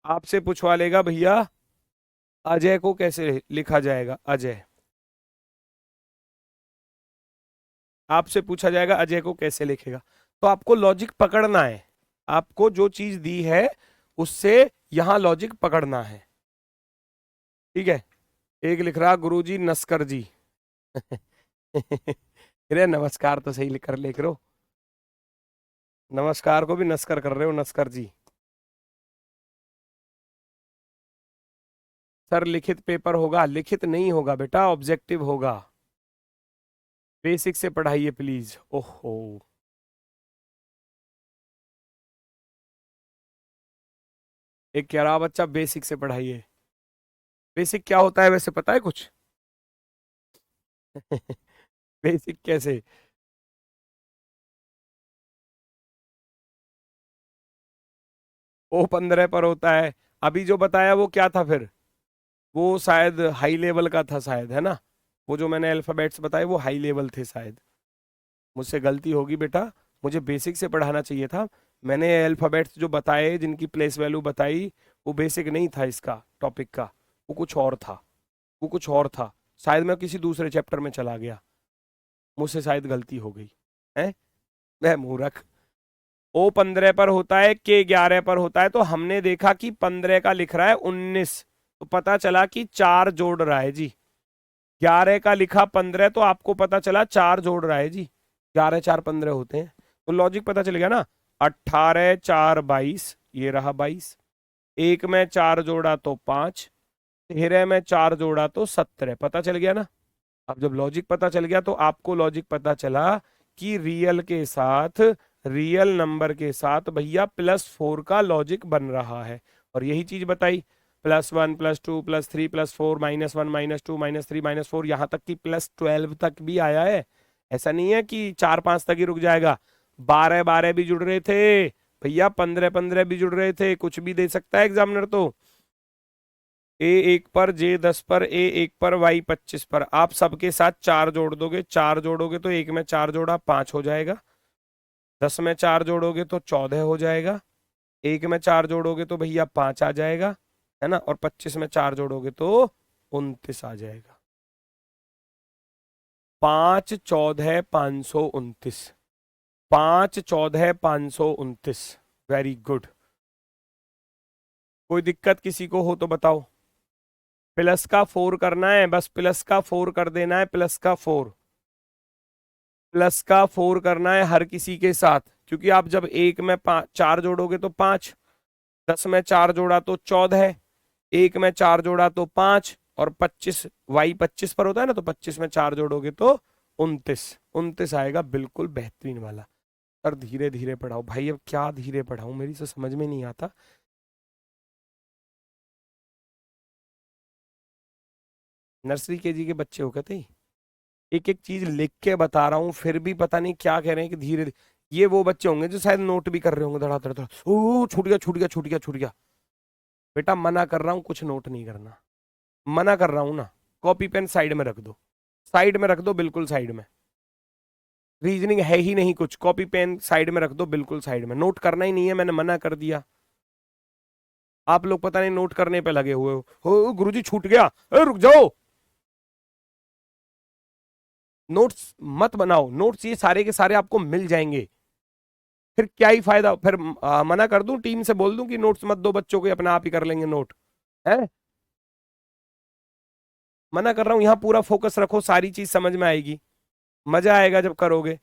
आपसे पूछवा लेगा भैया अजय को कैसे लिखा जाएगा, अजय, आपसे पूछा जाएगा अजय को कैसे लिखेगा। तो आपको लॉजिक पकड़ना है, आपको जो चीज दी है उससे यहां लॉजिक पकड़ना है, ठीक है। एक लिख रहा गुरुजी नस्कर जी अरे नमस्कार तो सही लिख रहे हो, नमस्कार को भी नस्कर कर रहे हो, नस्कर जी। सर लिखित पेपर होगा, लिखित नहीं होगा बेटा, ऑब्जेक्टिव होगा, बेसिक से पढ़ाइए प्लीज। ओहो, एक कह रहा बच्चा बेसिक से पढ़ाइए, बेसिक क्या होता है वैसे पता है कुछ बेसिक कैसे, O15 पर होता है। अभी जो बताया वो क्या था फिर, वो शायद हाई लेवल का था शायद, है ना। वो जो मैंने अल्फाबेट्स बताए वो हाई लेवल थे शायद, मुझसे गलती होगी बेटा, मुझे बेसिक से पढ़ाना चाहिए था। मैंने अल्फाबेट्स जो बताए जिनकी प्लेस वैल्यू बताई, वो बेसिक नहीं था इसका टॉपिक का, वो कुछ और था, वो कुछ और था, शायद मैं किसी दूसरे चैप्टर में चला गया, मुझसे शायद गलती हो गई है, मैं मूर्ख। O15 पर होता है, K11 पर होता है, तो हमने देखा कि 15 का लिख रहा है 19, तो पता चला कि 4 जोड़ रहा है जी। 11 का लिखा 15, तो आपको पता चला 4 जोड़ रहा है जी, 11 4 15 होते हैं, तो लॉजिक पता चल गया ना। 18 4 22, ये रहा 22, एक में 4 जोड़ा तो 5, 13 में 4 जोड़ा तो 17, पता चल गया ना। अब जब लॉजिक पता चल गया तो आपको लॉजिक पता चला कि रियल के साथ, रियल नंबर के साथ भैया +4 का लॉजिक बन रहा है, और यही चीज बताई, +1 +2 +3 +4 -1 -2 -3 -4, यहां तक कि +12 तक भी आया है। ऐसा नहीं है कि 4 5 तक ही रुक जाएगा, 12 12 भी जुड़ रहे थे भैया, 15 15 भी जुड़ रहे थे, कुछ भी दे सकता है एग्जामिनर। तो A1 पर, J10 पर, A1 पर, Y25 पर, आप सबके साथ 4 जोड़ दोगे, 4 जोड़ोगे तो एक में 4 जोड़ा 5 हो जाएगा, 10 में 4 जोड़ोगे तो 14 हो जाएगा, एक में 4 जोड़ोगे तो भैया 5 आ जाएगा, है ना, और 25 में 4 जोड़ोगे तो 29 आ जाएगा। 5 14 529, 5 14 529, वेरी गुड। कोई दिक्कत किसी को हो तो बताओ। प्लस का 4 करना है, बस प्लस का 4 कर देना है, प्लस का 4, प्लस का 4 करना है हर किसी के साथ, क्योंकि आप जब एक में 4 जोड़ोगे तो 5, 10 में 4 जोड़ा तो 14, एक में 4 जोड़ा तो 5 और 25, y 25 पर होता है ना, तो 25 में 4 जोड़ोगे तो 29, 29 आएगा, बिल्कुल बेहतरीन वाला। सर धीरे धीरे पढ़ाओ भाई, अब क्या धीरे पढ़ाऊं, मेरी से समझ में नहीं आता। नर्सरी केजी के बच्चे हो कहते ही, एक एक चीज लिख के बता रहा हूँ फिर भी पता नहीं क्या कह रहे हैं कि धीरे। ये वो बच्चे होंगे जो शायद नोट भी कर रहे होंगे धड़ा धड़ धड़, ओ छूट गया छूट गया छूट गया छूट गया। बेटा मना कर रहा हूँ, कुछ नोट नहीं करना, मना कर रहा हूँ ना। कॉपी पेन साइड में रख दो, साइड में रख दो, बिल्कुल साइड में। रीजनिंग है ही नहीं कुछ, कॉपी पेन साइड में रख दो, बिल्कुल साइड में। नोट करना ही नहीं है, मैंने मना कर दिया। आप लोग पता नहीं नोट करने पे लगे हुए हो गुरुजी छूट गया, रुक जाओ। नोट्स मत बनाओ, नोट्स ये सारे के सारे आपको मिल जाएंगे, फिर क्या ही फायदा। फिर मना कर दूं, टीम से बोल दूं कि नोट्स मत दो बच्चों को, अपना आप ही कर लेंगे नोट, है। मना कर रहा हूं, यहां पूरा फोकस रखो, सारी चीज समझ में आएगी, मजा आएगा जब करोगे।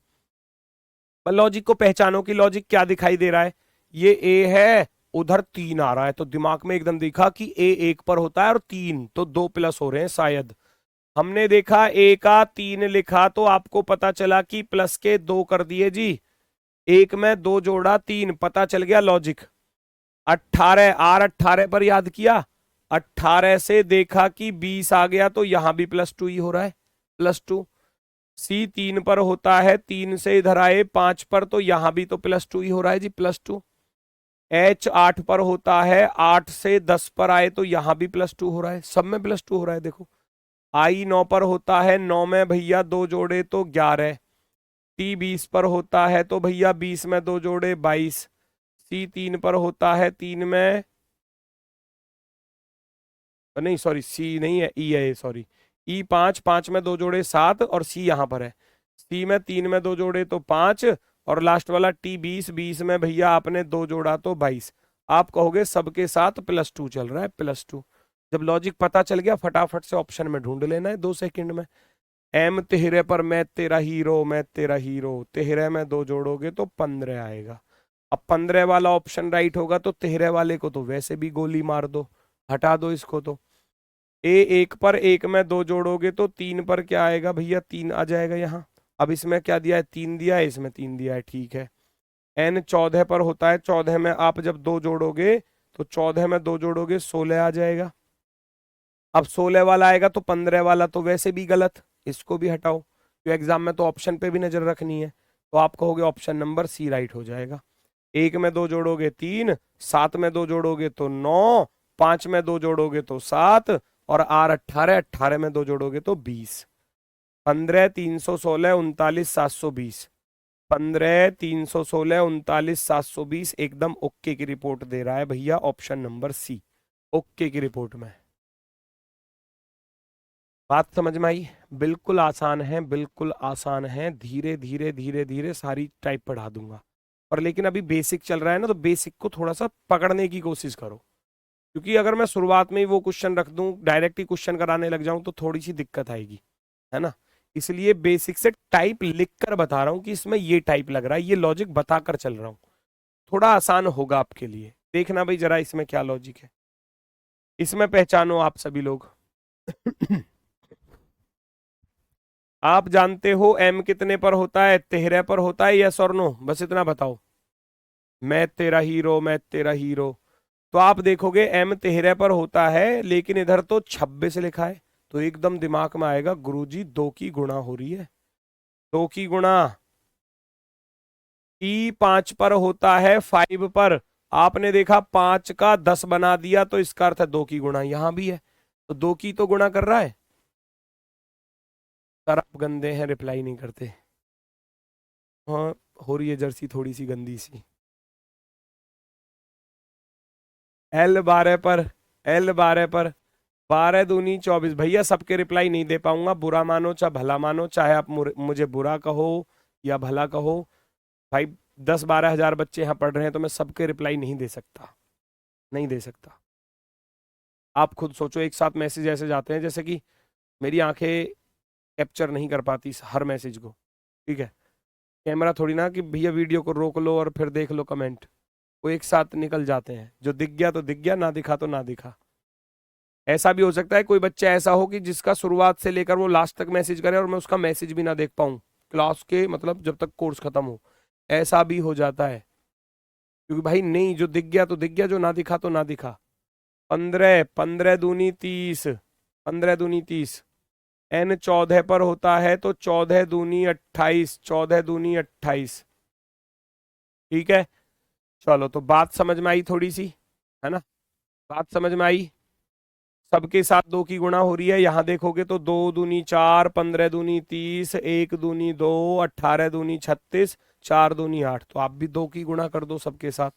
लॉजिक को पहचानो कि लॉजिक क्या दिखाई दे रहा है। ये ए है, उधर 3 आ रहा है, तो दिमाग में एकदम देखा कि ए 1 पर होता है और 3, तो 2 प्लस हो रहे हैं शायद। हमने देखा ए का 3 लिखा, तो आपको पता चला कि प्लस के 2 कर दिए जी। एक में 2 जोड़ा 3, पता चल गया लॉजिक। 18, आर 18 पर याद किया, 18 से देखा कि 20 आ गया, तो यहां भी +2 ही हो रहा है, +2। सी 3 पर होता है, 3 से इधर आए 5 पर, तो यहां भी तो +2 ही हो रहा है जी, +2। एच 8 पर होता है, 8 से 10 पर आए तो यहां भी +2 हो रहा है, सब में +2 हो रहा है देखो। आई 9 पर होता है, 9 में भैया 2 जोड़े तो 11। टी 20 पर होता है, तो भैया 20 में 2 जोड़े 22। सी 3 पर होता है, 3 में नहीं सॉरी सी नहीं है, ई है, सॉरी। ई 5, 5 में 2 जोड़े 7, और सी यहां पर है। सी में 3 में 2 जोड़े तो 5, और लास्ट वाला टी 20, 20 में भैया आपने 2 जोड़ा तो 22। आप कहोगे सबके साथ +2 चल रहा है, +2। जब लॉजिक पता चल गया, फटाफट से ऑप्शन में ढूंढ लेना है 2 सेकंड में। एम तिहरे पर मैं तेरा हीरो, मैं तेरा हीरो, तिहरे में 2 जोड़ोगे तो 15 आएगा। अब 15 वाला ऑप्शन राइट होगा, तो तिहरे वाले को तो वैसे भी गोली मार दो, हटा दो इसको। तो ए 1 पर 1 में 2 जोड़ोगे तो 3 पर क्या आएगा भैया, 3 आ जाएगा यहाँ। अब इसमें क्या दिया है, 3 दिया है, इसमें 3 दिया है, ठीक है। एन 14 पर होता है, 14 में आप जब 2 जोड़ोगे, तो 14 में 2 जोड़ोगे 16 आ जाएगा। अब 16 वाला आएगा, तो 15 वाला तो वैसे भी गलत, इसको भी हटाओ, तो एग्जाम में तो ऑप्शन पे भी नजर रखनी है। तो आप कहोगे ऑप्शन नंबर सी राइट हो जाएगा। 1 में 2 जोड़ोगे 3, 7 में 2 जोड़ोगे तो 9, 5 में 2 जोड़ोगे तो 7, और आर 18, 18 में 2 जोड़ोगे तो 20। 15, 316, 39, 720। 15, 316, 39, 720 एकदम ओके की रिपोर्ट दे रहा है भैया, ऑप्शन नंबर सी ओके की रिपोर्ट में। बात समझ में आई? बिल्कुल आसान है, बिल्कुल आसान है, धीरे धीरे धीरे धीरे सारी टाइप पढ़ा दूंगा। और लेकिन अभी बेसिक चल रहा है ना, तो बेसिक को थोड़ा सा पकड़ने की कोशिश करो, क्योंकि अगर मैं शुरुआत में ही वो क्वेश्चन रख दूं, डायरेक्ट ही क्वेश्चन कराने लग जाऊं, तो थोड़ी सी दिक्कत आएगी, है ना। इसलिए बेसिक से टाइप लिख कर बता रहा हूं कि इसमें ये टाइप लग रहा है, ये लॉजिक बताकर चल रहा हूं, थोड़ा आसान होगा आपके लिए। देखना भाई जरा इसमें क्या लॉजिक है, इसमें पहचानो आप सभी लोग। आप जानते हो एम कितने पर होता है, 13 पर होता है, यस और नो, बस इतना बताओ। मैं तेरा हीरो, मैं तेरा हीरो। तो आप देखोगे एम 13 पर होता है, लेकिन इधर तो 26 लिखा है, तो एकदम दिमाग में आएगा गुरुजी 2 की गुणा हो रही है, 2 की गुणा। ई 5 पर होता है, 5 पर आपने देखा 5 का 10 बना दिया, तो इसका अर्थ है 2 की गुणा यहां भी है, तो 2 की तो गुणा कर रहा है। सर आप गंदे हैं, रिप्लाई नहीं करते। हाँ, हो रही है जर्सी थोड़ी सी गंदी सी। L12 पर, L12 पर 12 दूनी 24, भैया सबके रिप्लाई नहीं दे पाऊंगा, बुरा मानो चाहे भला मानो, चाहे आप मुझे बुरा कहो या भला कहो। भाई 10-12 हजार बच्चे यहाँ पढ़ रहे हैं, तो मैं सबके रिप्लाई नहीं दे सकता, नहीं दे सकता। आप खुद सोचो, एक साथ मैसेज ऐसे जाते हैं जैसे कि मेरी आंखें कैप्चर नहीं कर पाती हर मैसेज को, ठीक है। कैमरा थोड़ी ना कि भैया वीडियो को रोक लो और फिर देख लो कमेंट, वो एक साथ निकल जाते हैं, जो दिख गया तो दिख गया, ना दिखा तो ना दिखा। ऐसा भी हो सकता है कोई बच्चा ऐसा हो कि जिसका शुरुआत से लेकर वो लास्ट तक मैसेज करे और मैं उसका मैसेज भी ना देख पाऊं क्लास के, मतलब जब तक कोर्स खत्म हो, ऐसा भी हो जाता है। क्योंकि भाई नहीं, जो दिख गया तो दिख गया, जो ना दिखा तो ना दिखा। 15, 15 दूनी 30, 15 दूनी 30। n 14 पर होता है तो 14 दूनी 28, 14 दूनी 28। ठीक है, चलो तो बात समझ में आई थोड़ी सी, है ना? बात समझ में आई। सबके साथ 2 की गुणा हो रही है, यहां देखोगे तो 2 दूनी 4, 15 दूनी 30, 1 दूनी 2, 18 दूनी 36, 4 दूनी 8। तो आप भी 2 की गुणा कर दो सबके साथ।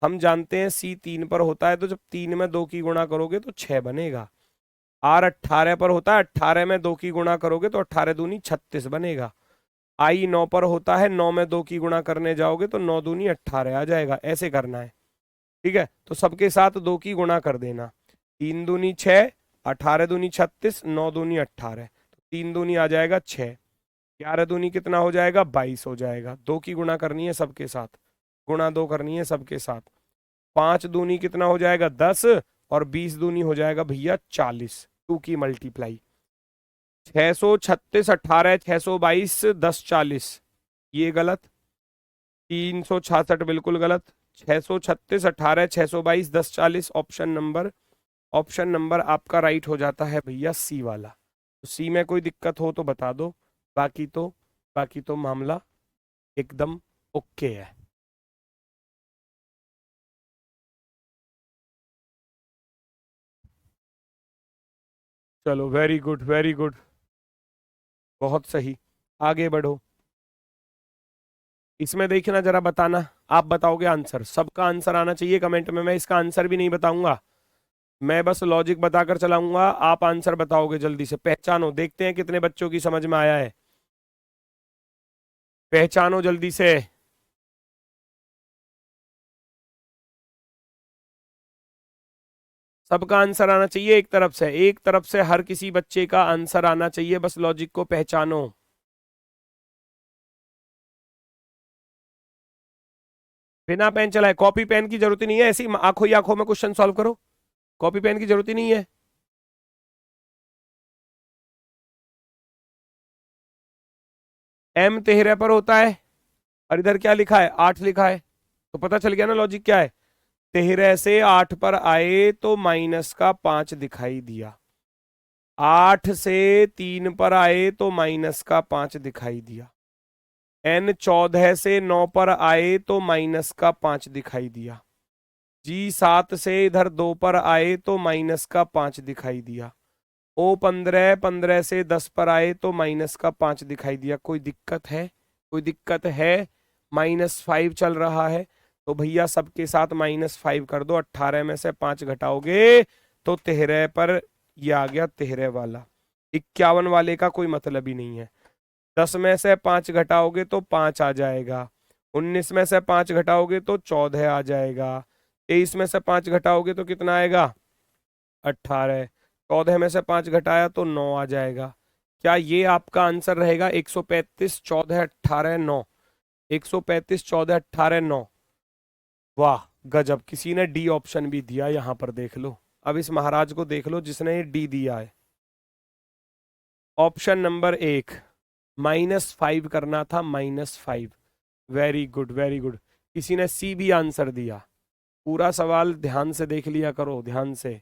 हम जानते हैं C 3 पर होता है, तो जब 3 में 2 की गुणा करोगे तो 6 बनेगा। R 18 पर होता है, 18 में 2 की गुणा करोगे तो 18 दूनी 36 बनेगा। I 9 पर होता है, 9 में 2 की गुणा करने जाओगे तो 9 दूनी 18 आ जाएगा। ऐसे करना है, ठीक है? तो सबके साथ 2 की गुणा कर देना। 3 दूनी 6, 18 दूनी 36, 9 दूनी 18, तो 3 दूनी आ जाएगा 6, 11 दूनी कितना हो जाएगा? 22 हो जाएगा। 2 की गुणा करनी है सबके साथ, गुणा 2 करनी है सबके साथ। 5 दूनी कितना हो जाएगा? 10, और 20 दूनी हो जाएगा भैया 40। 2 की मल्टीप्लाई, 636, 18, 622, 10, 40, ये गलत। 366 बिल्कुल गलत। 636, 18, 622, 10, 40, ऑप्शन नंबर आपका राइट हो जाता है भैया सी वाला। तो सी में कोई दिक्कत हो तो बता दो, बाकी तो मामला एकदम ओके है। चलो वेरी गुड, वेरी गुड, बहुत सही, आगे बढ़ो। इसमें देखना जरा, बताना, आप बताओगे आंसर, सबका आंसर आना चाहिए कमेंट में। मैं इसका आंसर भी नहीं बताऊंगा, मैं बस लॉजिक बताकर चलाऊंगा, आप आंसर बताओगे जल्दी से। पहचानो, देखते हैं कितने बच्चों की समझ में आया है। पहचानो जल्दी से। सबका आंसर आना चाहिए एक तरफ से, एक तरफ से हर किसी बच्चे का आंसर आना चाहिए, बस लॉजिक को पहचानो। बिना पेन चलाए, कॉपी पेन की जरूरत ही नहीं है, ऐसी आंखों ही आंखों में क्वेश्चन सॉल्व करो, कॉपी पेन की जरूरत ही नहीं है। M 13 पर होता है, और इधर क्या लिखा है? 8 लिखा है, तो पता चल गया ना लॉजिक क्या है। 13 से 8 पर आए तो माइनस का 5 दिखाई दिया, 8 से 3 पर आए तो माइनस का 5 दिखाई दिया, N 14 से 9 पर आए तो माइनस का 5 दिखाई दिया, G 7 से इधर 2 पर आए तो माइनस का 5 दिखाई दिया, O 15, 15 से 10 पर आए तो माइनस का 5 दिखाई दिया। कोई दिक्कत है? कोई दिक्कत है? -5 चल रहा है, तो भैया सबके साथ -5 कर दो। 18 में से 5 घटाओगे तो 13 पर, ये आ गया 13 वाला। 51 वाले का कोई मतलब ही नहीं है। 10 में से 5 घटाओगे तो 5 आ जाएगा, 19 में से 5 घटाओगे तो 14 आ जाएगा, 23 में से 5 घटाओगे तो कितना आएगा? 18। 14 में से 5 घटाया तो 9 आ जाएगा। क्या ये आपका आंसर रहेगा? 135, 14, 18, 9, 135, 14, 18, 9। वाह गजब, किसी ने डी ऑप्शन भी दिया, यहां पर देख लो। अब इस महाराज को देख लो जिसने ये डी दिया है। ऑप्शन नंबर 1, -5 करना था, -5। Very good, very good. किसी ने सी भी आंसर दिया। पूरा सवाल ध्यान से देख लिया करो, ध्यान से।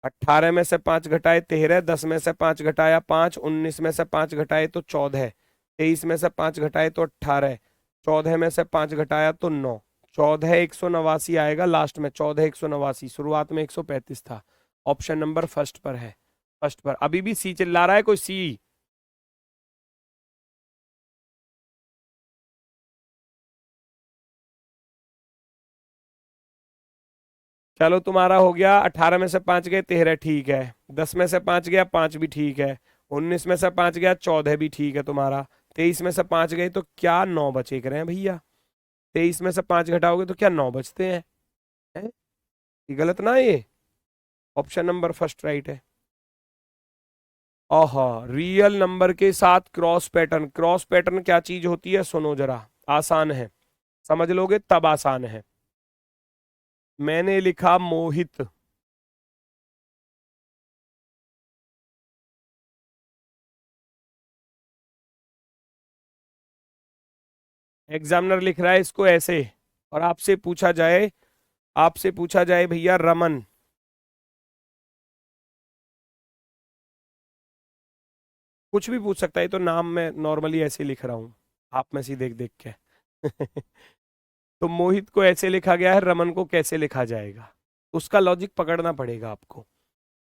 18 में से 5 घटाए 13, 10 में से 5 घटाया 5, 19 में से 5 घटाए तो 14, 23 में से 5 घटाए तो 18, 14 में से 5 घटाया तो 9, 14 189 आएगा लास्ट में, 14 189, शुरुआत में 135 था। ऑप्शन नंबर फर्स्ट पर है, फर्स्ट पर। अभी भी सी चिल्ला रहा है कोई? सी? चलो तुम्हारा हो गया। 18 में से 5 गए 13, ठीक है। 10 में से 5 गया 5 भी ठीक है। 19 में से 5 गया 14 भी ठीक है तुम्हारा। 23 में से 5 गए तो क्या 9 बचे रहे हैं भैया? 23 में से 5 घटाओगे तो क्या 9 बचते हैं? है? ये गलत ना है ये? ऑप्शन नंबर फर्स्ट राइट है। ओहो, रियल नंबर के साथ क्रॉस पैटर्न, क्रॉस पैटर्न क्या चीज होती है सुनो जरा, आसान है, समझ लोगे तब आसान है। मैंने लिखा मोहित, एग्जामिनर लिख रहा है इसको ऐसे, और आपसे पूछा जाए भैया रमन, कुछ भी पूछ सकता है, तो नाम मैं नॉर्मली ऐसे लिख रहा हूँ आप में से देख देख के। तो मोहित को ऐसे लिखा गया है, रमन को कैसे लिखा जाएगा? उसका लॉजिक पकड़ना पड़ेगा आपको।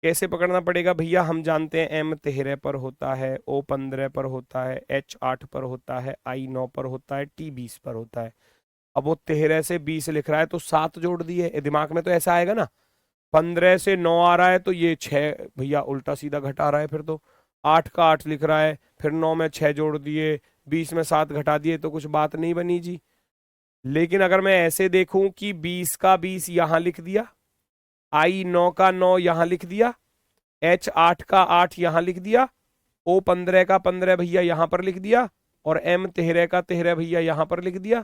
कैसे पकड़ना पड़ेगा भैया? हम जानते हैं एम 13 पर होता है, ओ 15 पर होता है, एच 8 पर होता है, आई 9 पर होता है, टी 20 पर होता है। अब वो 13 से 20 लिख रहा है तो 7 जोड़ दिए, दिमाग में तो ऐसा आएगा ना। 15 से 9 आ रहा है तो ये 6 भैया उल्टा सीधा घटा रहा है, फिर तो 8 का 8 लिख रहा है, फिर 9 में 6 जोड़ दिए, 20 में 7 घटा दिए, तो कुछ बात नहीं बनी जी। लेकिन अगर मैं ऐसे देखूं कि 20 का 20 यहां लिख दिया, आई 9 का 9 यहां लिख दिया, एच 8 का 8 यहां लिख दिया, ओ 15 का 15 भैया यहां पर लिख दिया, और एम 13 का 13 भैया यहां पर लिख दिया,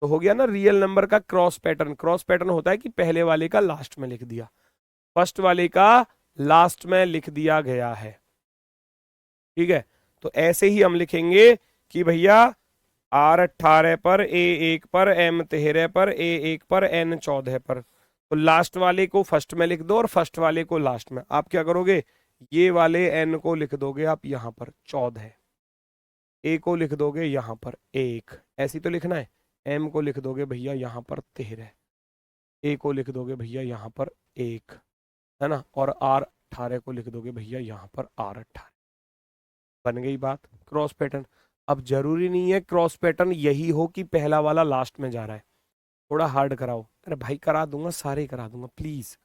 तो हो गया ना रियल नंबर का क्रॉस पैटर्न। क्रॉस पैटर्न होता है कि पहले वाले का लास्ट में लिख दिया, फर्स्ट वाले का लास्ट में लिख दिया गया है। ठीक है, तो ऐसे ही हम लिखेंगे कि भैया आर 18 पर, ए 1 पर, एम 13 पर, ए 1 पर, एन 14 पर। तो लास्ट वाले को फर्स्ट में लिख दो और फर्स्ट वाले को लास्ट में। आप क्या करोगे, ये वाले एन को लिख दोगे आप यहां पर 14, ए को लिख दोगे यहां पर 1, ऐसी तो लिखना है। एम को लिख दोगे भैया यहां पर 13, ए को लिख दोगे भैया यहां पर 1, है ना, और आर 18 को लिख दोगे भैया यहां पर आर 18। बन गई बात, क्रॉस पैटर्न। अब जरूरी नहीं है क्रॉस पैटर्न यही हो कि पहला वाला लास्ट में जा रहा है, थोड़ा हार्ड कराओ। अरे भाई करा दूंगा, सारे करा दूंगा, प्लीज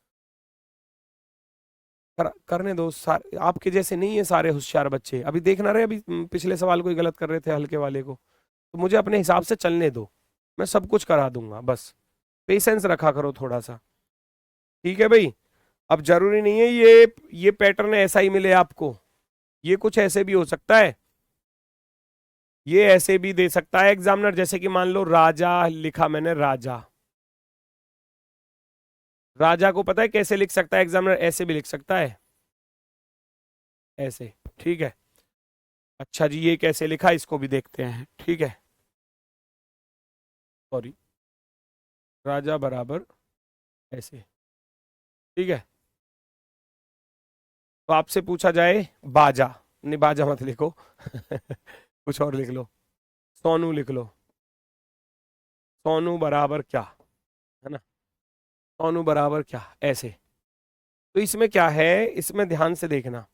करने दो। सारे आपके जैसे नहीं है सारे होशियार बच्चे, अभी देख ना रहे, अभी पिछले सवाल को ही गलत कर रहे थे हल्के वाले को, तो मुझे अपने हिसाब से चलने दो, मैं सब कुछ करा दूंगा, बस पेशेंस रखा करो थोड़ा सा। ठीक है भाई, अब जरूरी नहीं है ये पैटर्न ऐसा ही मिले आपको, ये कुछ ऐसे भी हो सकता है, ये ऐसे भी दे सकता है एग्जामिनर। जैसे कि मान लो राजा लिखा मैंने, राजा, राजा को पता है कैसे लिख सकता है एग्जामिनर? ऐसे भी लिख सकता है, ऐसे। ठीक है, अच्छा जी, ये कैसे लिखा इसको भी देखते हैं। ठीक है, सॉरी, राजा बराबर ऐसे। ठीक है, तो आपसे पूछा जाए बाजा, नहीं बाजा मत लिखो कुछ और लिख लो, सोनू लिख लो। सोनू बराबर क्या, है ना, सोनू बराबर क्या, ऐसे। तो इसमें क्या है, इसमें ध्यान से देखना,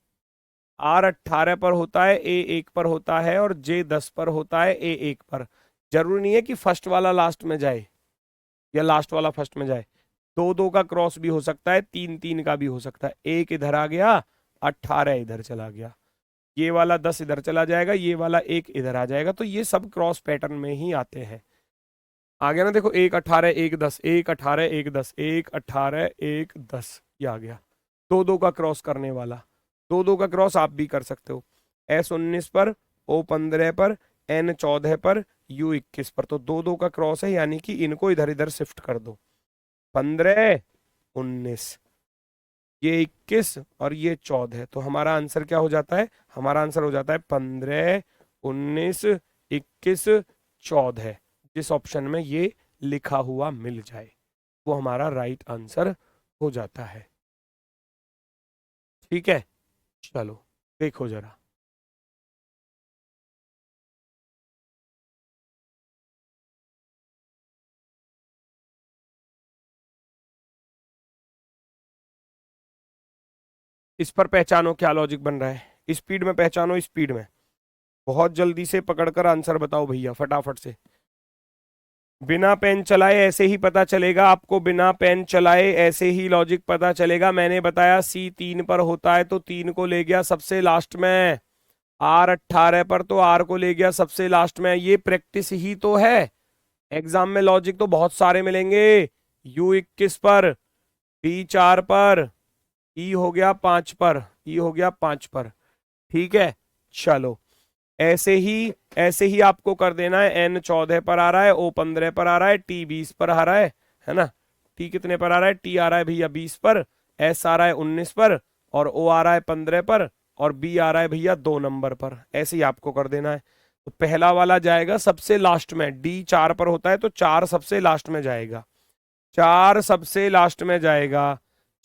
आर 18 पर होता है, ए 1 पर होता है, और जे 10 पर होता है, ए 1 पर। जरूरी नहीं है कि फर्स्ट वाला लास्ट में जाए या लास्ट वाला फर्स्ट में जाए, 2 2 का क्रॉस भी हो सकता है, 3 3 का भी हो सकता है। एक इधर आ गया, 18 इधर चला गया, ये वाला 10 इधर चला जाएगा, ये वाला 1 इधर आ जाएगा, तो ये सब क्रॉस पैटर्न में ही आते हैं। आ गया ना, देखो 1 18 1 10, 1 18 1 10, 1 18 1 10, ये आ गया 2 2 का क्रॉस करने वाला। 2 2 का क्रॉस आप भी कर सकते हो, एस 19 पर, ओ 15 पर, एन 14 पर, यू 21 पर। तो 2 2 का क्रॉस है, यानी कि इनको इधर इधर शिफ्ट कर दो, 15 19, ये 21 और ये 14। तो हमारा आंसर क्या हो जाता है, हमारा आंसर हो जाता है 15 19 21 14। जिस ऑप्शन में ये लिखा हुआ मिल जाए वो हमारा राइट आंसर हो जाता है। ठीक है, चलो देखो जरा, इस पर पहचानो क्या लॉजिक बन रहा है, स्पीड में पहचानो, स्पीड में बहुत जल्दी से पकड़कर आंसर बताओ भैया फटाफट से। बिना पेन चलाए ऐसे ही पता चलेगा आपको, बिना पेन चलाए ऐसे ही लॉजिक पता चलेगा। मैंने बताया सी 3 पर होता है तो 3 को ले गया सबसे लास्ट में, आर 18 पर तो आर को ले गया सबसे लास्ट में। ये प्रैक्टिस ही तो है, एग्जाम में लॉजिक तो बहुत सारे मिलेंगे। यू 21 पर, टी 4 पर, ई हो गया 5 पर, ई हो गया 5 पर। ठीक है, चलो ऐसे ही आपको कर देना है। एन 14 पर आ रहा है, ओ 15 पर आ रहा है, टी 20 पर आ रहा है ना। टी कितने पर आ रहा है, टी आ रहा है भैया 20 पर, एस आ रहा है 19 पर, और ओ आ रहा है 15 पर, और बी आ रहा है भैया 2 नंबर पर। ऐसे ही आपको कर देना है। तो पहला वाला जाएगा सबसे लास्ट में, डी 4 पर होता है तो 4 सबसे लास्ट में जाएगा, 4 सबसे लास्ट में जाएगा,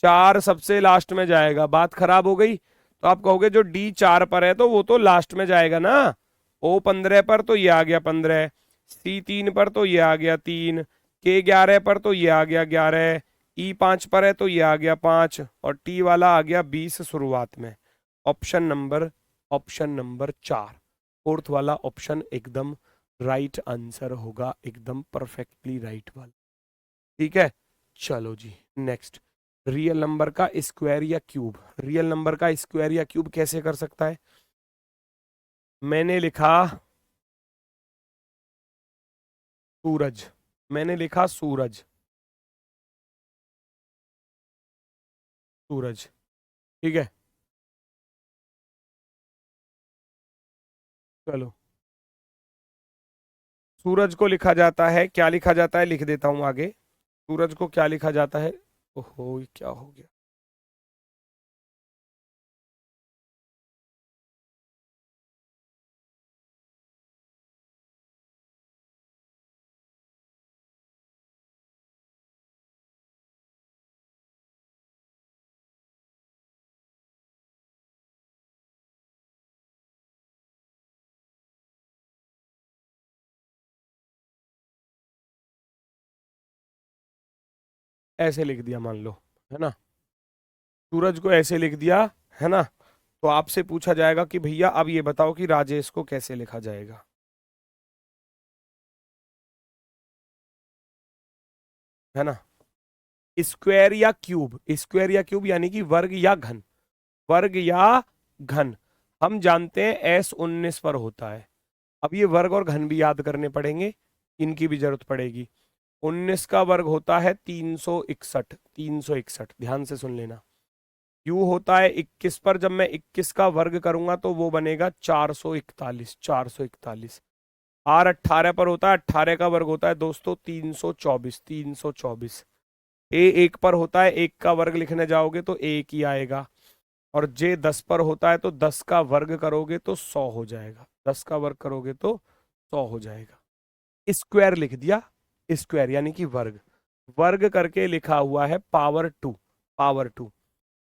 4 सबसे लास्ट में जाएगा। बात खराब हो गई तो आप कहोगे जो डी 4 पर है तो वो तो लास्ट में जाएगा ना। ओ 15 पर तो ये आ गया 15, सी 3 पर तो ये आ गया 3, के 11 पर तो ये आ गया 11, ई 5 पर है तो ये आ गया 5 और टी वाला आ गया 20 शुरुआत में। ऑप्शन नंबर 4 फोर्थ वाला ऑप्शन एकदम राइट आंसर होगा, एकदम परफेक्टली राइट वाला। ठीक है, चलो जी नेक्स्ट। रियल नंबर का स्क्वायर या क्यूब, रियल नंबर का स्क्वायर या क्यूब कैसे कर सकता है? मैंने लिखा सूरज, मैंने लिखा सूरज, सूरज, ठीक है। चलो, सूरज को लिखा जाता है, क्या लिखा जाता है लिख देता हूं आगे। सूरज को क्या लिखा जाता है? ओहो ये क्या हो गया? ऐसे लिख दिया मान लो, है ना, सूरज को ऐसे लिख दिया, है ना। तो आपसे पूछा जाएगा कि भैया अब ये बताओ कि राजेश को कैसे लिखा जाएगा, है ना। स्क्वायर या क्यूब, स्क्वायर या क्यूब यानी कि वर्ग या घन, वर्ग या घन। हम जानते हैं S19 पर होता है। अब ये वर्ग और घन भी याद करने पड़ेंगे, इनकी भी जरूरत पड़ेगी। 19 का वर्ग होता है 361, 361 ध्यान से सुन लेना। क्यू होता है 21 पर, जब मैं 21 का वर्ग करूंगा तो वो बनेगा 441, 441। आर 18 पर होता है, 18 का वर्ग होता है दोस्तों 324, 324। ए 1 पर होता है, 1 का वर्ग लिखने जाओगे तो 1 ही आएगा। और जे 10 पर होता है तो 10 का वर्ग करोगे तो 100 हो जाएगा, 10 का वर्ग करोगे तो 100 हो जाएगा। स्क्वायर लिख दिया, स्क्वायर यानी कि वर्ग, वर्ग करके लिखा हुआ है पावर 2, पावर 2।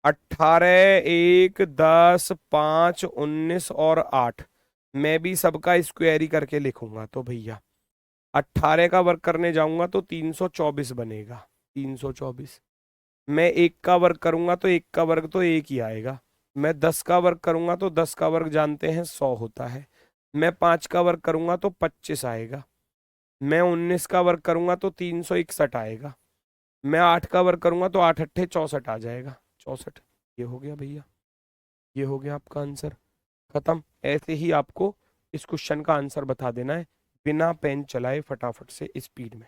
18, 1, 10, 5, 19 और 8, मैं भी सबका स्क्वायर ही करके लिखूंगा। तो भैया 18 का वर्ग करने जाऊंगा तो 324 बनेगा, 324। मैं 1 का वर्ग करूंगा तो 1 का वर्ग तो 1 ही आएगा। मैं 10 का वर्ग करूंगा तो 10 का वर्ग जानते हैं 100 होता है। मैं 5 का वर्ग करूंगा तो 25 आएगा। मैं 19 का वर्ग करूंगा तो 361 आएगा। मैं 8 का वर्ग करूंगा तो 8 अट्ठे 64 आ जाएगा, 64। ये हो गया भैया, ये हो गया आपका आंसर, खत्म। ऐसे ही आपको इस क्वेश्चन का आंसर बता देना है बिना पेन चलाए, फटाफट से स्पीड में,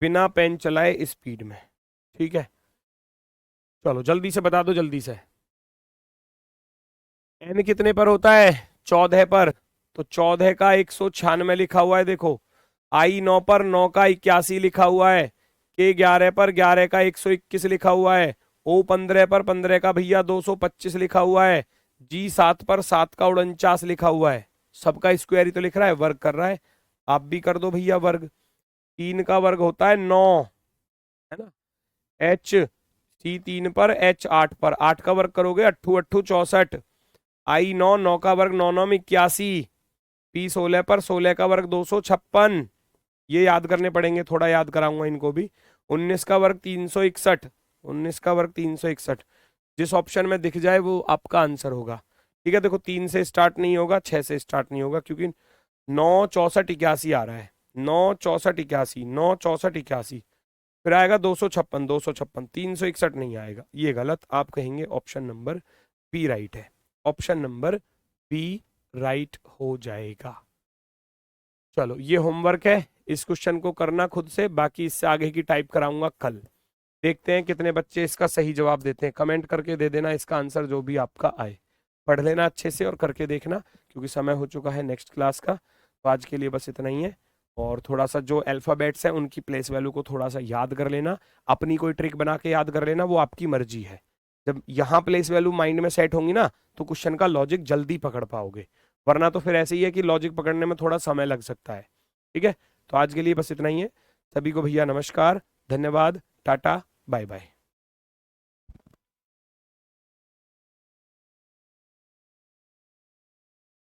बिना पेन चलाए स्पीड में। ठीक है, चलो जल्दी से बता दो, जल्दी से। एन कितने पर होता है? 14 पर। तो 14 का 196 लिखा हुआ है देखो। आई 9 पर 9 का 81 लिखा हुआ है। के 11 पर 11 का 121 लिखा हुआ है। ओ 15 पर 15 का भैया 225 लिखा हुआ है। जी 7 पर 7 का 49 लिखा हुआ है। सबका स्क्वायर ही तो लिख रहा है, वर्ग कर रहा है। आप भी कर दो भैया वर्ग। 3 का वर्ग होता है 9, है ना। एच सी 3 पर, एच 8 पर, 8 का वर्ग करोगे अट्ठू अट्ठू 64। आई 9, 9 का वर्ग 9 9 में 81। पी 16 पर 16 का वर्ग 256। ये याद करने पड़ेंगे, थोड़ा याद कराऊंगा इनको भी। 19 का वर्ग 361, 19 का वर्ग 361। जिस ऑप्शन में दिख जाए वो आपका आंसर होगा। ठीक है, देखो 3 से स्टार्ट नहीं होगा, 6 से स्टार्ट नहीं होगा, क्योंकि 9 64 81 आ रहा है। 9 64 81, 9 64 81, फिर आएगा 256, 256, 361 नहीं आएगा, ये गलत। आप कहेंगे ऑप्शन नंबर बी राइट है, ऑप्शन नंबर बी राइट हो जाएगा। चलो ये होमवर्क है, इस क्वेश्चन को करना खुद से, बाकी इससे आगे की टाइप कराऊंगा कल। देखते हैं कितने बच्चे इसका सही जवाब देते हैं, कमेंट करके दे देना इसका आंसर जो भी आपका आए। पढ़ लेना अच्छे से और करके देखना, क्योंकि समय हो चुका है नेक्स्ट क्लास का। तो आज के लिए बस इतना ही है। और थोड़ा सा जो अल्फ़ाबेट्स हैं उनकी प्लेस वैल्यू को थोड़ा सा याद कर लेना, अपनी कोई ट्रिक बना के याद कर लेना, वो आपकी मर्जी है। जब यहाँ प्लेस वैल्यू माइंड में सेट होंगी ना तो क्वेश्चन का लॉजिक जल्दी पकड़ पाओगे। वरना तो फिर ऐसे ही है कि लॉजिक पकड़ने में थोड़ा समय लग सकता है। ठीक है, तो आज के लिए बस इतना ही है। सभी को भैया नमस्कार, धन्यवाद, टाटा, बाय बाय।